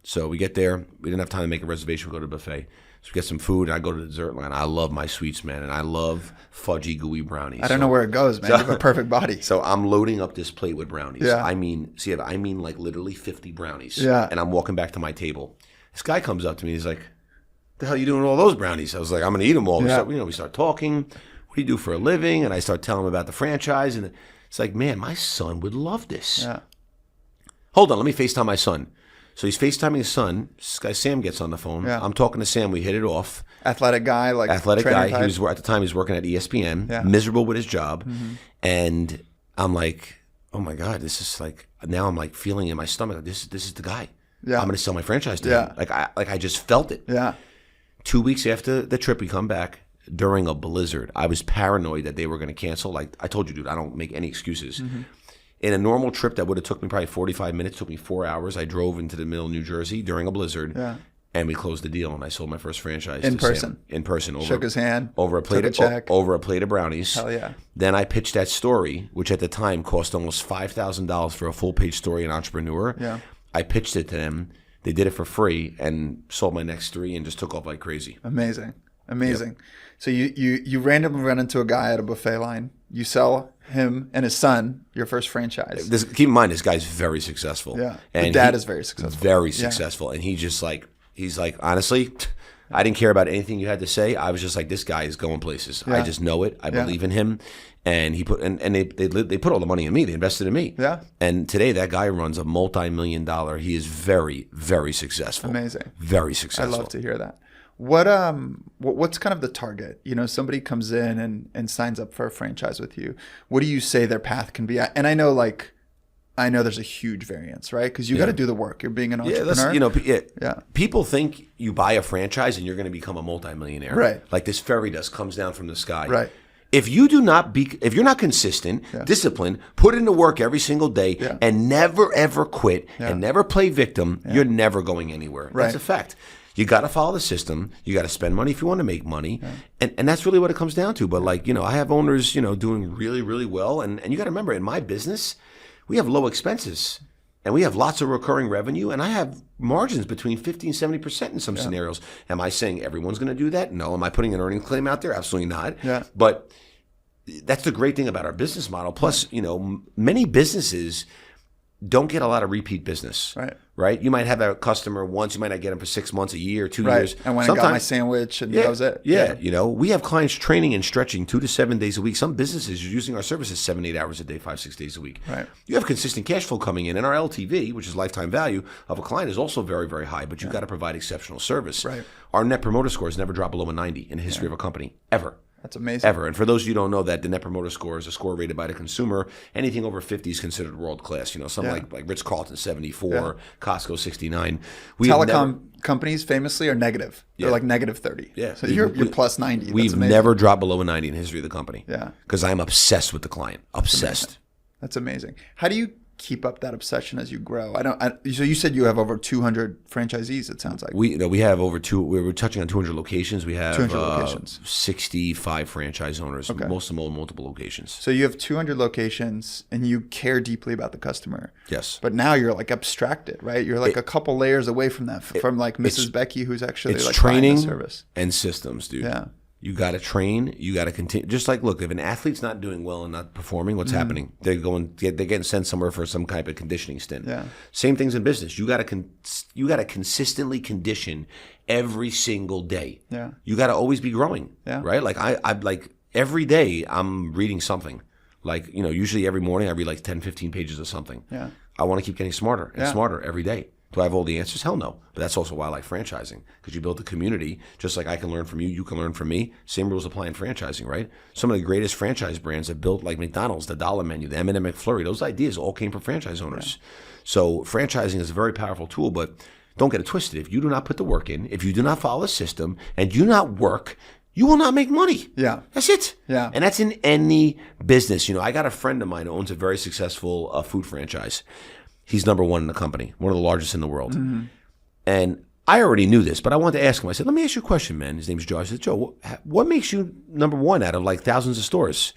So we get there. We didn't have time to make a reservation. We go to the buffet. So we get some food, and I go to the dessert line. I love my sweets, man, and I love fudgy, gooey brownies. I don't know where it goes, man. You have a perfect body. So I'm loading up this plate with brownies. Yeah. I mean like literally 50 brownies. Yeah. And I'm walking back to my table. This guy comes up to me. He's like, the hell are you doing with all those brownies? I was like, I'm going to eat them all. Yeah. So, we start talking. What do you do for a living? And I start telling him about the franchise. And it's like, man, my son would love this. Yeah. Hold on, let me FaceTime my son. So he's FaceTiming his son. This guy Sam gets on the phone. Yeah. I'm talking to Sam. We hit it off. Athletic guy, like Athletic guy. type. He was at the time he was working at ESPN. Yeah. Miserable with his job, and I'm like, oh my god, this is like now I'm like feeling in my stomach. Like, this is the guy. Yeah. I'm going to sell my franchise to him. Like I just felt it. Yeah. 2 weeks after the trip, we come back during a blizzard. I was paranoid that they were going to cancel. Like I told you, dude, I don't make any excuses. In a normal trip that would have took me probably 45 minutes, took me 4 hours. I drove into the middle of New Jersey during a blizzard, and we closed the deal, and I sold my first franchise in person. Sam. In person, Shook his hand over a plate took a check. over a plate of brownies. Hell yeah! Then I pitched that story, which at the time cost almost $5,000 for a full page story in Entrepreneur. Yeah, I pitched it to them. They did it for free and sold my next 3 and just took off like crazy. Amazing. Yep. So you randomly run into a guy at a buffet line. You sell him and his son your first franchise. Keep in mind, this guy's very successful. Yeah, and the dad is very successful. Very successful, and he's like, honestly, I didn't care about anything you had to say. I was just like, this guy is going places. I just know it. I believe in him, and he put and they put all the money in me. They invested in me. Yeah. And today that guy runs a multi-million-dollar. He is very, very successful. Amazing. Very successful. I love to hear that. What's kind of the target? Somebody comes in and signs up for a franchise with you. What do you say their path can be at? And I know there's a huge variance, right? Because you got to do the work. You're being an entrepreneur. People think you buy a franchise and you're going to become a multimillionaire. Right. Like this fairy dust comes down from the sky. Right. If you're not consistent, disciplined, put into work every single day, and never ever quit, and never play victim, you're never going anywhere. Right. That's a fact. You got to follow the system. You got to spend money if you want to make money. And that's really what it comes down to. But I have owners, doing really, really well. And you got to remember, in my business, we have low expenses and we have lots of recurring revenue. And I have margins between 50 and 70% in some scenarios. Am I saying everyone's going to do that? No. Am I putting an earnings claim out there? Absolutely not. Yeah. But that's the great thing about our business model. Plus, many businesses don't get a lot of repeat business. Right? You might have a customer once, you might not get them for 6 months, a year, 2 years. I went and got my sandwich and that was it. Yeah. We have clients training and stretching 2 to 7 days a week. Some businesses are using our services 7, 8 hours a day, 5, 6 days a week. Right. You have consistent cash flow coming in, and our LTV, which is lifetime value of a client, is also very, very high, but you've got to provide exceptional service. Right. Our net promoter score has never dropped below a 90 in the history of a company, ever. That's amazing. Ever. And for those of you who don't know that, the Net Promoter Score is a score rated by the consumer. Anything over 50 is considered world class. Like Ritz-Carlton 74, Costco 69. Telecom companies famously are negative. They're like negative 30. Yeah. So you're plus 90. We've never dropped below a 90 in the history of the company. Yeah. Because I'm obsessed with the client. Obsessed. That's amazing. How do you keep up that obsession as you grow? So you said you have over 200 franchisees, it sounds like. We have we're touching on 200 locations. We have 200 locations. 65 franchise owners, most of them own multiple locations. So you have 200 locations and you care deeply about the customer. Yes. But now you're like abstracted, right? You're like a couple layers away from that, from like Mrs. Becky, who's actually like training buying the service. And systems, dude. Yeah. You got to train. You got to continue. Just like, look, if an athlete's not doing well and not performing, what's happening? They're getting sent somewhere for some kind of conditioning stint. Yeah. Same things in business. You got to consistently condition every single day. Yeah. You got to always be growing. Yeah. Right. Like I like every day I'm reading something. Like, usually every morning I read like 10, 15 pages of something. Yeah. I want to keep getting smarter and smarter every day. Do I have all the answers? Hell no. But that's also why I like franchising, because you build a community. Just like I can learn from you, you can learn from me. Same rules apply in franchising, right? Some of the greatest franchise brands have built, like McDonald's, the Dollar Menu, the M&M McFlurry. Those ideas all came from franchise owners. Yeah. So franchising is a very powerful tool, but don't get it twisted. If you do not put the work in, if you do not follow the system, and do not work, you will not make money. Yeah. That's it. Yeah. And that's in any business. I got a friend of mine who owns a very successful food franchise. He's number one in the company, one of the largest in the world. Mm-hmm. And I already knew this, but I wanted to ask him. I said, let me ask you a question, man. His name's Joe. I said, Joe, what makes you number one out of like thousands of stores?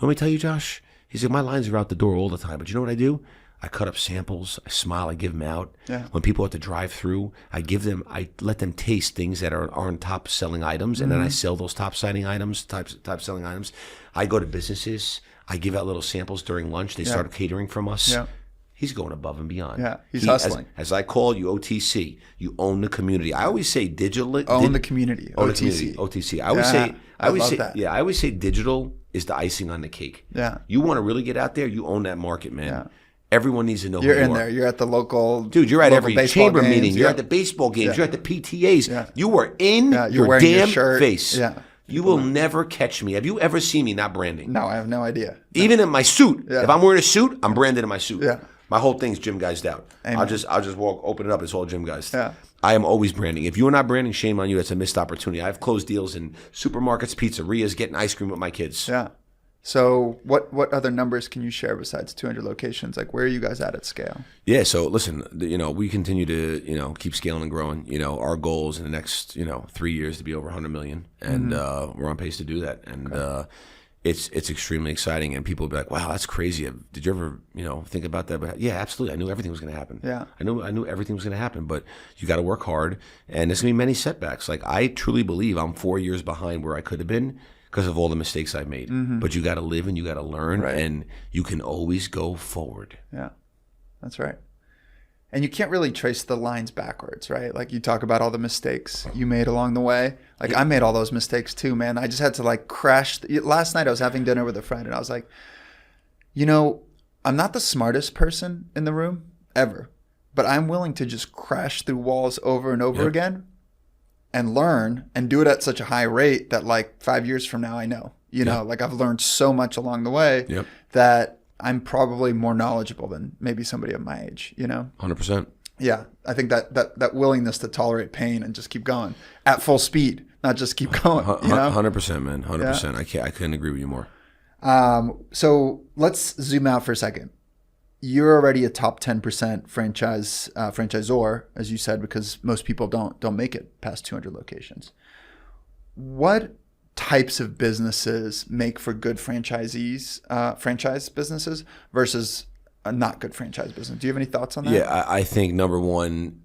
Let me tell you, Josh. He said, my lines are out the door all the time, but you know what I do? I cut up samples, I smile, I give them out. Yeah. When people have to drive through, I let them taste things that aren't top selling items, and then I sell those top selling items. I go to businesses, I give out little samples during lunch. They start catering from us. Yeah. He's going above and beyond. Yeah, he's hustling. As I call you, OTC, you own the community. I always say digital. Own the community. OTC. OTC. I always say digital is the icing on the cake. Yeah. You want to really get out there, you own that market, man. Yeah. Everyone needs to know who you are. You're in there. You're at the local. Dude, you're at every chamber meeting. You're at the baseball games. You're at the PTAs. Yeah. You are in your damn face. Yeah. You will never catch me. Have you ever seen me not branding? No, I have no idea. Even in my suit. Yeah. If I'm wearing a suit, I'm branded in my suit. Yeah. My whole thing's GymGuyz'd out. Amen. I'll just open it up. It's all GymGuyz. Yeah. I am always branding. If you are not branding, shame on you. That's a missed opportunity. I've closed deals in supermarkets, pizzerias, getting ice cream with my kids. Yeah. So what other numbers can you share besides 200 locations? Like, where are you guys at scale? Yeah. So listen, we continue to, keep scaling and growing. Our goal is in the next, 3 years to be over 100 million. And we're on pace to do that. And it's extremely exciting. And people will be like, wow, that's crazy. Did you ever, think about that? But yeah, absolutely. I knew everything was going to happen. Yeah. I knew everything was going to happen, but you got to work hard. And there's going to be many setbacks. Like, I truly believe I'm 4 years behind where I could have been, because of all the mistakes I've made. Mm-hmm. But you got to live and you got to learn, and you can always go forward. Yeah, that's right. And you can't really trace the lines backwards, right? Like, you talk about all the mistakes you made along the way. Like, I made all those mistakes too, man. I just had to crash. Last night I was having dinner with a friend, and I was like, I'm not the smartest person in the room ever, but I'm willing to just crash through walls over and over again and learn, and do it at such a high rate that 5 years from now I know. I've learned so much along the way that I'm probably more knowledgeable than maybe somebody of my age, 100%. Yeah. I think that willingness to tolerate pain and just keep going at full speed, not just keep going. 100%, man. 100%. Yeah. I couldn't agree with you more. So let's zoom out for a second. You're already a top 10% franchisor, as you said, because most people don't make it past 200 locations. What types of businesses make for good franchise businesses versus a not good franchise business? Do you have any thoughts on that? Yeah, I think number one,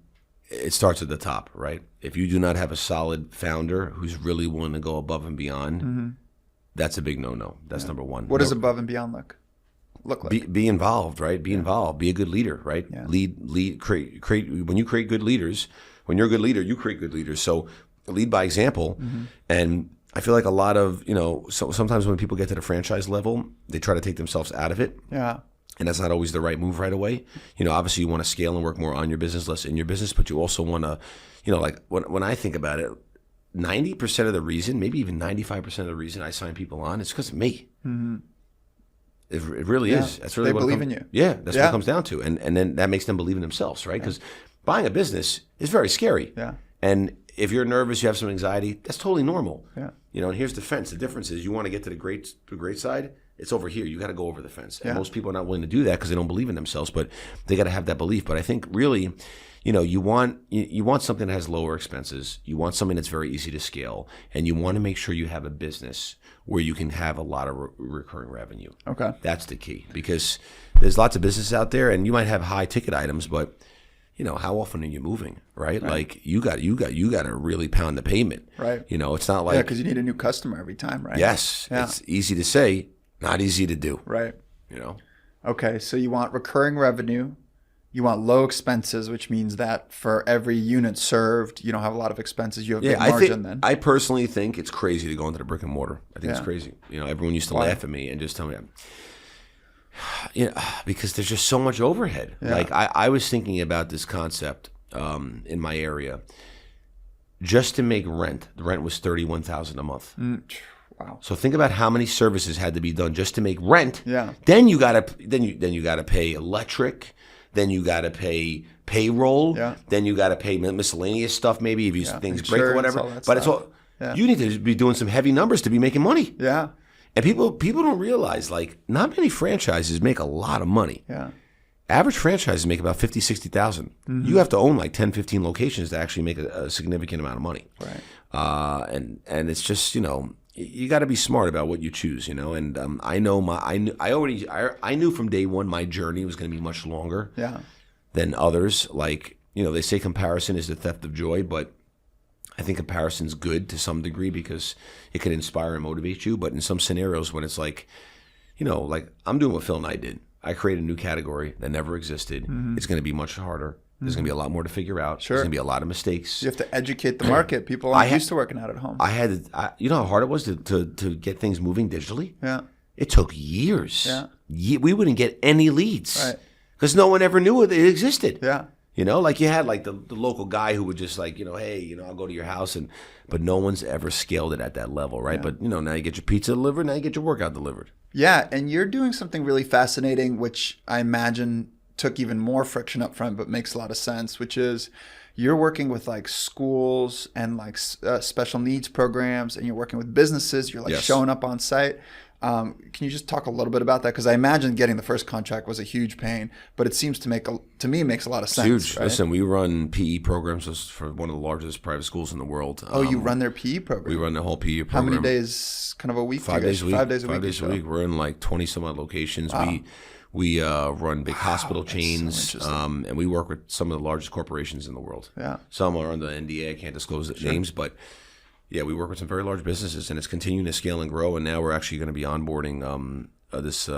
it starts at the top, right? If you do not have a solid founder who's really willing to go above and beyond, that's a big no-no. That's number one. What does above and beyond look like? Be involved, right? Be involved. Be a good leader, right? Yeah. Lead, create. When you create good leaders, when you're a good leader, you create good leaders. So lead by example. And I feel like a lot of, so sometimes when people get to the franchise level, they try to take themselves out of it. Yeah. And that's not always the right move right away. Obviously you want to scale and work more on your business, less in your business, but you also want to, when I think about it, 90% of the reason, maybe even 95% of the reason I sign people on is because of me. Mm-hmm. It really is. That's really they believe in you. Yeah, that's what it comes down to. And then that makes them believe in themselves, right? Because buying a business is very scary. Yeah. And if you're nervous, you have some anxiety, that's totally normal. Yeah. And here's the fence. The difference is you want to get to the great side, It's over here. You got to go over the fence. And most people are not willing to do that because they don't believe in themselves, but they got to have that belief. But I think really, you want something that has lower expenses. You want something that's very easy to scale, and you want to make sure you have a business where you can have a lot of recurring revenue. Okay. That's the key, because there's lots of businesses out there, and you might have high ticket items, but how often are you moving, right? Like you got to really pound the pavement, right? It's not like, because you need a new customer every time, right? Yes, it's easy to say, not easy to do, right? Okay, so you want recurring revenue, you want low expenses, which means that for every unit served, you don't have a lot of expenses. You have big margin. Then I personally think it's crazy to go into the brick and mortar. I think it's crazy. Everyone used to laugh at me and just tell me, because there's just so much overhead. Like I was thinking about this concept in my area. Just to make rent, the rent was $31,000 a month. Wow. So think about how many services had to be done just to make rent. Yeah. Then you gotta pay electric. Then you gotta pay payroll. Yeah. Then you gotta pay miscellaneous stuff, maybe if things break or whatever. But stuff. it's all you need to be doing some heavy numbers to be making money. Yeah. And people don't realize, like, not many franchises make a lot of money. Yeah. Average franchises make about $50,000, $60,000. Mm-hmm. You have to own like 10, 15 locations to actually make a significant amount of money. Right. And it's just, you got to be smart about what you choose, and I knew from day one my journey was going to be much longer than others. Like, they say comparison is the theft of joy, but I think comparison's good to some degree because it can inspire and motivate you. But in some scenarios when it's like, like I'm doing what Phil and I did. I created a new category that never existed. Mm-hmm. It's going to be much harder. There's going to be a lot more to figure out. Sure. There's going to be a lot of mistakes. You have to educate the market. People aren't used to working out at home. You know how hard it was to get things moving digitally? Yeah. It took years. Yeah. We wouldn't get any leads. Right. Because no one ever knew it existed. Yeah. Like you had like the local guy who would just like, hey, I'll go to your house, but no one's ever scaled it at that level, right? Yeah. But now you get your pizza delivered, now you get your workout delivered. Yeah, and you're doing something really fascinating, which I imagine took even more friction up front, but makes a lot of sense, which is you're working with like schools and like special needs programs, and you're working with businesses. You're like showing up on site. Can you just talk a little bit about that? Because I imagine getting the first contract was a huge pain, but it seems to me makes a lot of sense. Huge. Right? Listen, we run PE programs for one of the largest private schools in the world. You run their PE program? We run the whole PE program. How many days? Kind of a week? 5 days a week. 5 days a week. 5 days a week. We're in like 20 some odd locations. Wow. We run big hospital chains, and we work with some of the largest corporations in the world. Yeah. Some are under NDA. I can't disclose the names, but. Yeah, we work with some very large businesses, and it's continuing to scale and grow. And now we're actually going to be onboarding this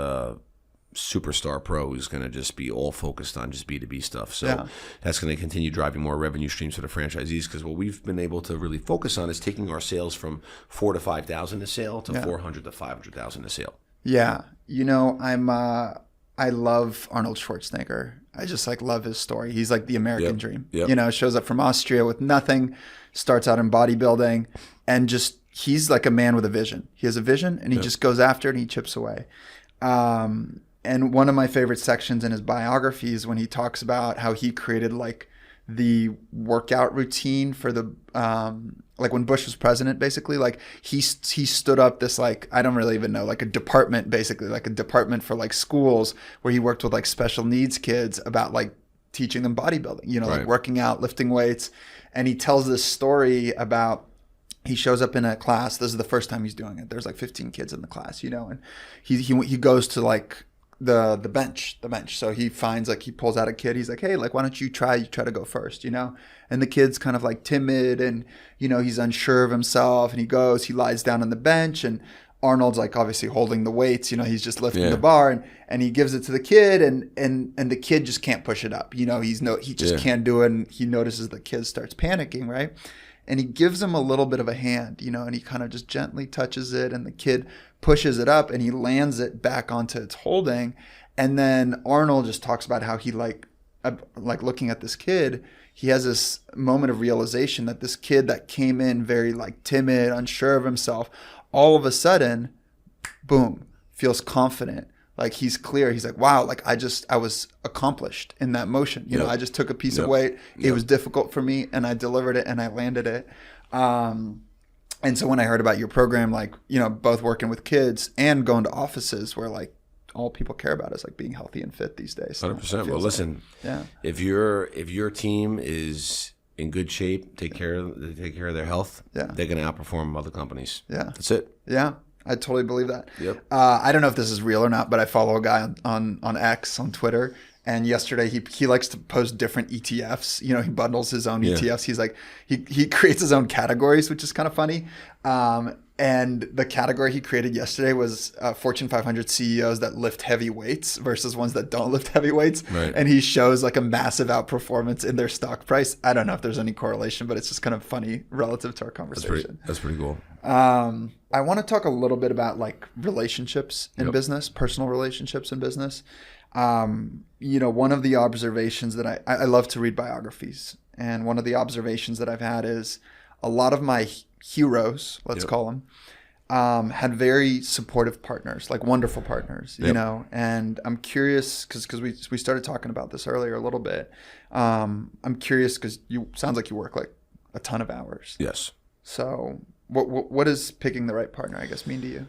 superstar pro who's going to just be all focused on just B2B stuff. So that's going to continue driving more revenue streams for the franchisees, because what we've been able to really focus on is taking our sales from 4,000 to 5,000 a sale to 400 to 500,000 a sale. Yeah, I love Arnold Schwarzenegger. I just love his story. He's like the American dream. Yep. Shows up from Austria with nothing, starts out in bodybuilding, and he's like a man with a vision. He has a vision, and he just goes after it, and he chips away. And one of my favorite sections in his biography is when he talks about how he created like the workout routine for the like when Bush was president, basically. Like he stood up this like, I don't really even know, like a department, basically like a department for like schools where he worked with like special needs kids about like teaching them bodybuilding, like working out, lifting weights. And he tells this story about, he shows up in a class. This is the first time he's doing it. There's like 15 kids in the class, and he goes to like the bench. So he finds like, he pulls out a kid. He's like, hey, like, why don't you try to go first, And the kid's kind of like timid, and, he's unsure of himself, and he lies down on the bench, and Arnold's like obviously holding the weights, he's just lifting the bar, and he gives it to the kid, and the kid just can't push it up. He just can't do it, and he notices the kid starts panicking, right? And he gives him a little bit of a hand, and he kind of just gently touches it, and the kid pushes it up, and he lands it back onto its holding. And then Arnold just talks about how he like looking at this kid, he has this moment of realization that this kid that came in very like timid, unsure of himself, all of a sudden, boom, feels confident. Like he's clear. He's like, wow, like I was accomplished in that motion. I just took a piece of weight. It was difficult for me, and I delivered it, and I landed it. And so when I heard about your program, like, you know, both working with kids and going to offices where like all people care about is like being healthy and fit these days. 100%. Well, listen, if your team is in good shape, take care of their health, they're going to outperform other companies. Yeah. That's it. Yeah. I totally believe that. Yep. I don't know if this is real or not, but I follow a guy on X, on Twitter. And yesterday he likes to post different ETFs. You know, he bundles his own ETFs. He's like, he creates his own categories, which is kind of funny. And the category he created yesterday was Fortune 500 CEOs that lift heavy weights versus ones that don't lift heavy weights. Right. And he shows like a massive outperformance in their stock price. I don't know if there's any correlation, but it's just kind of funny relative to our conversation. That's pretty cool. I want to talk a little bit about like relationships in business, personal relationships in business. You know, one of the observations that I love to read biographies. And one of the observations that I've had is a lot of my heroes, let's call them, had very supportive partners, like wonderful partners, you know. And I'm curious because we started talking about this earlier a little bit. I'm curious because sounds like you work like a ton of hours. Yes. So what does picking the right partner, I guess, mean to you?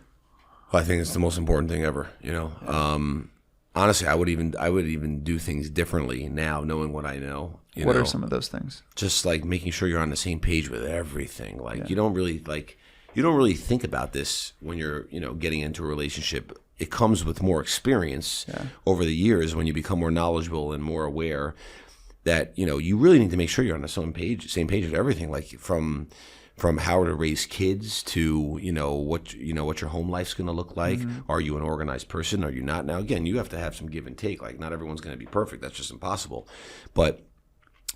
Well, I think it's the most important thing ever, you know. Honestly, I would even do things differently now, knowing what I know. What are some of those things? Just like making sure you're on the same page with everything. Like you don't really think about this when you're, you know, getting into a relationship. It comes with more experience over the years when you become more knowledgeable and more aware that, you know, you really need to make sure you're on the same page with everything. Like from how to raise kids to, you know, what your home life's going to look like. Are you an organized person? Are you not? Now, again, you have to have some give and take. Like not everyone's going to be perfect. That's just impossible. But,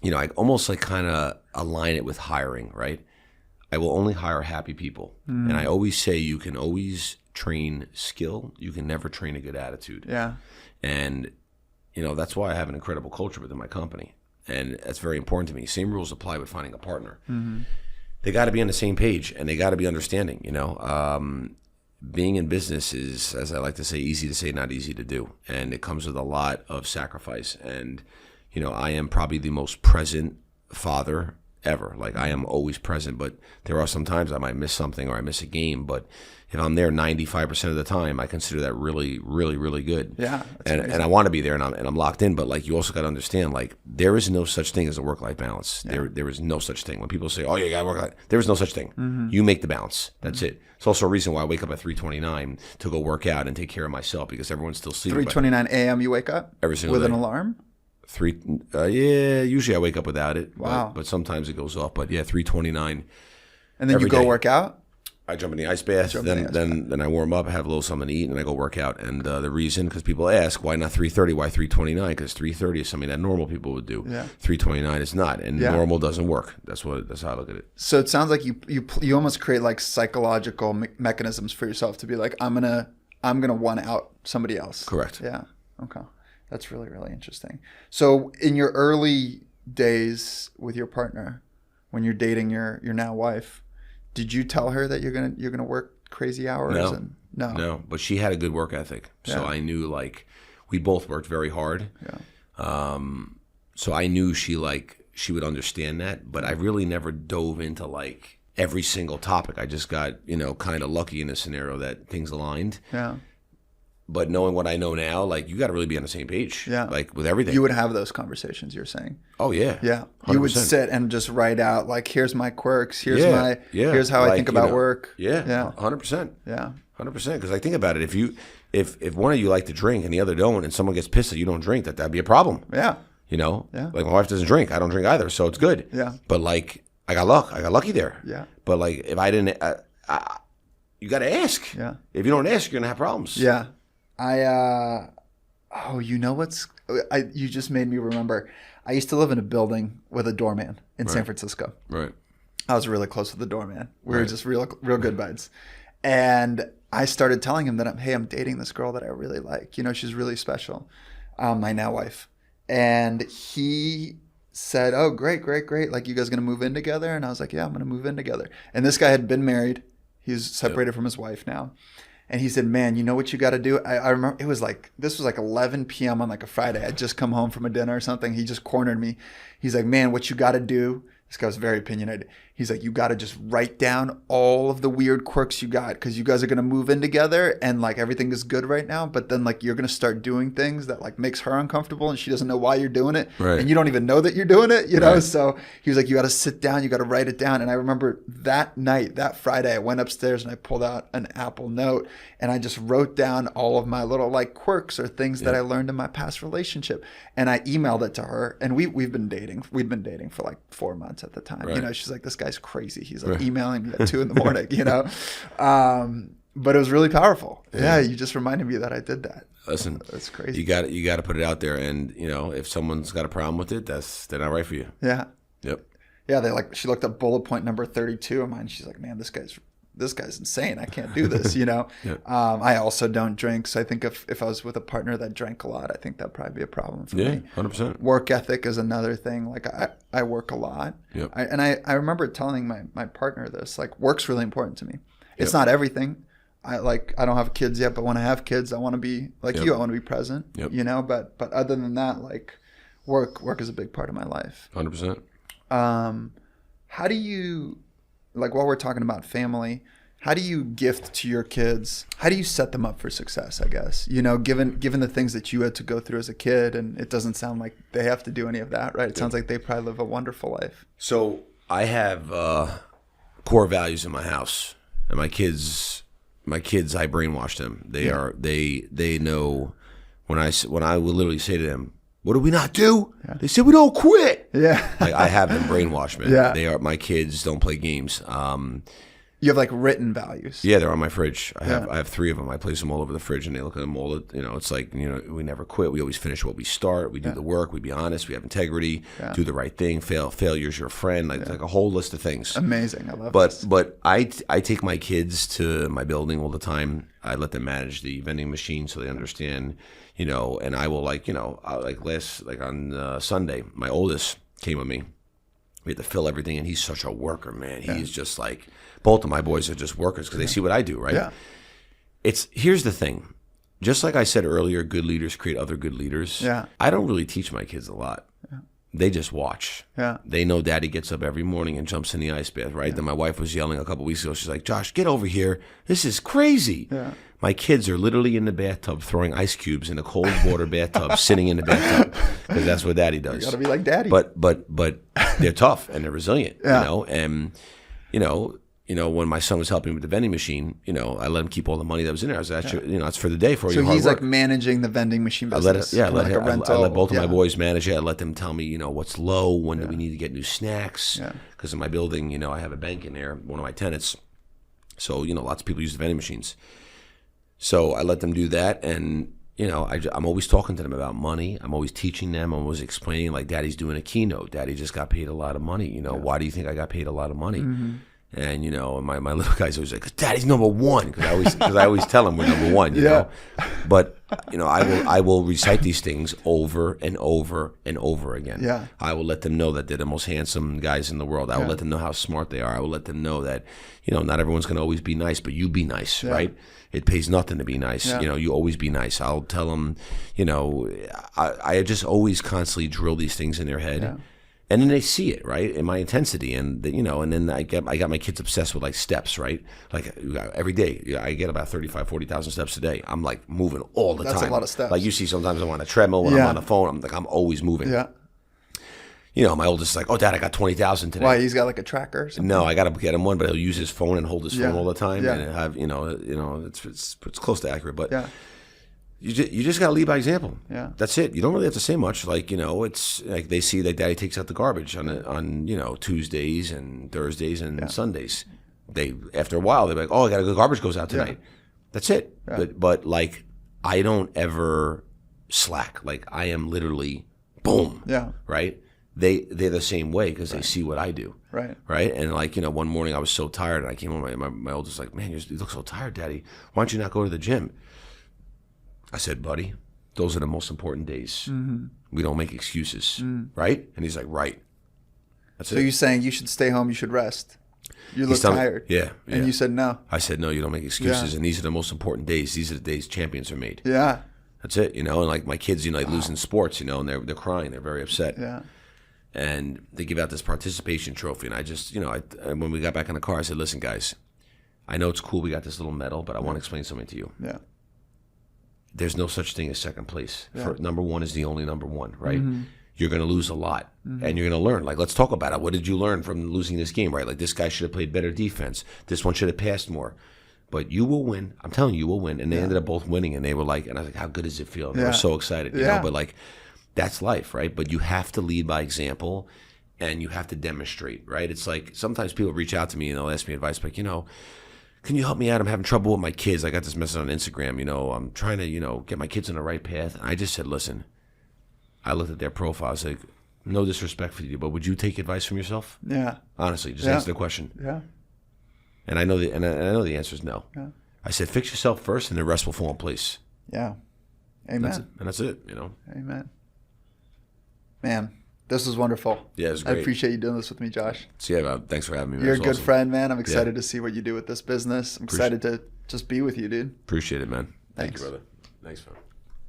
you know, I almost like kind of align it with hiring, right? I will only hire happy people. And I always say you can always train skill. You can never train a good attitude. Yeah. And, you know, that's why I have an incredible culture within my company. And that's very important to me. Same rules apply with finding a partner. They got to be on the same page and they got to be understanding, you know. Being in business is, as I like to say, easy to say, not easy to do. And it comes with a lot of sacrifice. And, you know, I am probably the most present father ever. Like I am always present, but there are some times I might miss something or I miss a game. But if I'm there 95% of the time, I consider that really, really, really good. Yeah. And I want to be there and I'm locked in. But like you also got to understand, like there is no such thing as a work-life balance. There is no such thing. When people say, oh, you got to work-life, there is no such thing. You make the balance. That's it. It's also a reason why I wake up at 3:29 to go work out and take care of myself because everyone's still sleeping. 3:29 a.m. you wake up? Every single with day. With an alarm? Usually I wake up without it. Wow. But sometimes it goes off. But yeah, 3:29. And then you go work out? I jump in the ice bath, then I warm up, have a little something to eat, and I go work out. And the reason, because people ask, why not 3:30? Why 3:29? Because 3:30 is something that normal people would do. 3:29 is not, and normal doesn't work. That's how I look at it. So it sounds like you almost create like psychological mechanisms for yourself to be like, I'm gonna one out somebody else. Correct. Yeah. Okay. That's really, really interesting. So in your early days with your partner, when you're dating your now wife, did you tell her that you're gonna work crazy hours? No. But she had a good work ethic, so I knew like we both worked very hard. Yeah. So I knew she would understand that, but I really never dove into like every single topic. I just got, you know, kind of lucky in this scenario that things aligned. Yeah. But knowing what I know now, like you got to really be on the same page, like with everything. You would have those conversations. You're saying? Oh yeah, yeah. 100%. You would sit and just write out like, here's my quirks, here's how I think about work. Yeah, 100%. Yeah, 100%. Because I think about it, if one of you like to drink and the other don't, and someone gets pissed that you don't drink, that'd be a problem. Yeah, you know, like my wife doesn't drink, I don't drink either, so it's good. Yeah, but like I got lucky there. Yeah, but like if I didn't, you got to ask. Yeah, if you don't ask, you're gonna have problems. Yeah. You know you just made me remember. I used to live in a building with a doorman in San Francisco. Right. I was really close with the doorman. We were just real good buds. And I started telling him that I'm dating this girl that I really like. You know, she's really special. My now wife. And he said, oh, great. Like, you guys going to move in together? And I was like, yeah, I'm going to move in together. And this guy had been married. He's separated from his wife now. And he said, man, you know what you got to do? I remember this was like 11 p.m. on like a Friday. I'd just come home from a dinner or something. He just cornered me. He's like, man, what you got to do? This guy was very opinionated. He's like, you got to just write down all of the weird quirks you got because you guys are going to move in together and like everything is good right now. But then like you're going to start doing things that like makes her uncomfortable and she doesn't know why you're doing it. Right. And you don't even know that you're doing it, you know? So he was like, you got to sit down, you got to write it down. And I remember that night, that Friday, I went upstairs and I pulled out an Apple Note and I just wrote down all of my little like quirks or things that I learned in my past relationship. And I emailed it to her and we've been dating. We'd been dating for like 4 months at the time. You know, she's like, this guy's crazy. He's like emailing me at 2 a.m, you know? But it was really powerful. Yeah. You just reminded me that I did that. Listen, that's crazy. You got to put it out there. And, you know, if someone's got a problem with it, they're not right for you. Yeah. Yep. Yeah. She looked up bullet point number 32 of mine. She's like, man, this guy's insane. I can't do this, you know? I also don't drink. So I think if I was with a partner that drank a lot, I think that'd probably be a problem for me. 100%. Work ethic is another thing. Like I work a lot. Yep. I remember telling my partner this, like work's really important to me. It's not everything. I don't have kids yet, but when I have kids, I want to be like you. I want to be present, you know? But other than that, like work is a big part of my life. 100%. How do you, like while we're talking about family, how do you gift to your kids? How do you set them up for success, I guess? You know, given the things that you had to go through as a kid, and it doesn't sound like they have to do any of that, right? It sounds like they probably live a wonderful life. So I have core values in my house, and my kids, I brainwash them. They know when I would literally say to them, what do we not do? They said we don't quit. Yeah. Like I have them brainwashed, man. Yeah. My kids don't play games. You have like written values. Yeah, they're on my fridge. I have 3 of them. I place them all over the fridge and they look at them all. You know, it's like, you know, we never quit. We always finish what we start. We do the work. We be honest. We have integrity. Do the right thing. Failure's your friend. Like a whole list of things. Amazing. I love this. But I take my kids to my building all the time. I let them manage the vending machine so they understand, you know, and I will like, you know, on Sunday, my oldest came with me. We had to fill everything, and he's such a worker, man. He's just like, both of my boys are just workers because they see what I do, right? Yeah. Here's the thing. Just like I said earlier, good leaders create other good leaders. Yeah. I don't really teach my kids a lot. Yeah. They just watch. Yeah. They know daddy gets up every morning and jumps in the ice bath, right? Yeah. Then my wife was yelling a couple weeks ago. She's like, Josh, get over here. This is crazy. Yeah. My kids are literally in the bathtub throwing ice cubes in a cold water bathtub, sitting in the bathtub because that's what daddy does. You got to be like daddy. But they're tough and they're resilient, you know. And you know, when my son was helping with the vending machine, you know, I let him keep all the money that was in there. I was actually, you know, it's for the day for your hard work. So he's like managing the vending machine business. I let both of my boys manage it. I let them tell me, you know, what's low, when do we need to get new snacks? Because in my building, you know, I have a bank in there, one of my tenants. So, you know, lots of people use the vending machines. So I let them do that, and you know, I'm always talking to them about money. I'm always teaching them. I'm always explaining, like, Daddy's doing a keynote. Daddy just got paid a lot of money. You know, why do you think I got paid a lot of money? Mm-hmm. And you know, my little guy's always like, 'cause Daddy's number one. Because I always tell him we're number one. You know, but you know, I will recite these things over and over and over again. Yeah. I will let them know that they're the most handsome guys in the world. I will let them know how smart they are. I will let them know that, you know, not everyone's going to always be nice, but you be nice, right? It pays nothing to be nice. You know, you always be nice. I'll tell them, you know, I just always constantly drill these things in their head. Yeah. And then they see it, right, in my intensity, and you know, and then I got my kids obsessed with like steps, right? Like every day, I get about 40,000 steps a day. I'm like moving all the time. That's a lot of steps. Like you see, sometimes I'm on a treadmill when I'm on the phone. I'm always moving. Yeah. You know, my oldest is like, oh, Dad, I got 20,000 today. Why? He's got like a tracker or something? No, I got to get him one, but he'll use his phone and hold his phone all the time, and have you know, it's close to accurate, but. Yeah. You just got to lead by example. Yeah, that's it. You don't really have to say much. Like, you know, it's like they see that Daddy takes out the garbage on you know, Tuesdays and Thursdays and Sundays. They, after a while, they're like, oh, I got to go. Garbage goes out tonight. That's it. Yeah. But like, I don't ever slack. Like, I am literally boom. Yeah. Right. They're the same way because they see what I do. Right. Right. And like, you know, one morning I was so tired and I came home. My oldest was like, man, you look so tired, Daddy. Why don't you not go to the gym? I said, buddy, those are the most important days. Mm-hmm. We don't make excuses, right? And he's like, right. That's it. So you're saying you should stay home, you should rest. You look tired. Yeah. And you said no. I said, no, you don't make excuses. And these are the most important days. These are the days champions are made. Yeah. That's it, you know? And like my kids, you know, like losing sports, you know, and they're crying. They're very upset. Yeah. and they give out this participation trophy. And I just, when we got back in the car, I said, listen, guys, I know it's cool we got this little medal, but I want to explain something to you. Yeah. There's no such thing as second place. Yeah. Number one is the only number one, right? You're going to lose a lot, and you're going to learn. Like, let's talk about it. What did you learn from losing this game, right? Like, this guy should have played better defense. This one should have passed more. But you will win. I'm telling you, you will win. And they ended up both winning, and they were like, and I was like, how good does it feel? And they were so excited, you know? But, like, that's life, right? But you have to lead by example, and you have to demonstrate, right? It's like sometimes people reach out to me, and they'll ask me advice, like, can you help me out? I'm having trouble with my kids. I got this message on Instagram, I'm trying to, get my kids on the right path. And I just said, listen, I looked at their profile. I was like, no disrespect for you, but would you take advice from yourself? Yeah. Honestly, just answer the question. Yeah. And I know the answer is no. Yeah. I said, fix yourself first, and the rest will fall in place. Yeah. Amen. That's it. Amen. Man, this was wonderful. Yeah, it was great. I appreciate you doing this with me, Josh. So yeah, thanks for having me, man. You're a good awesome. friend, man. I'm excited to see what you do with this business. I'm excited to just be with you, dude. Appreciate it, man. Thanks. Thank you, brother. Thanks, man.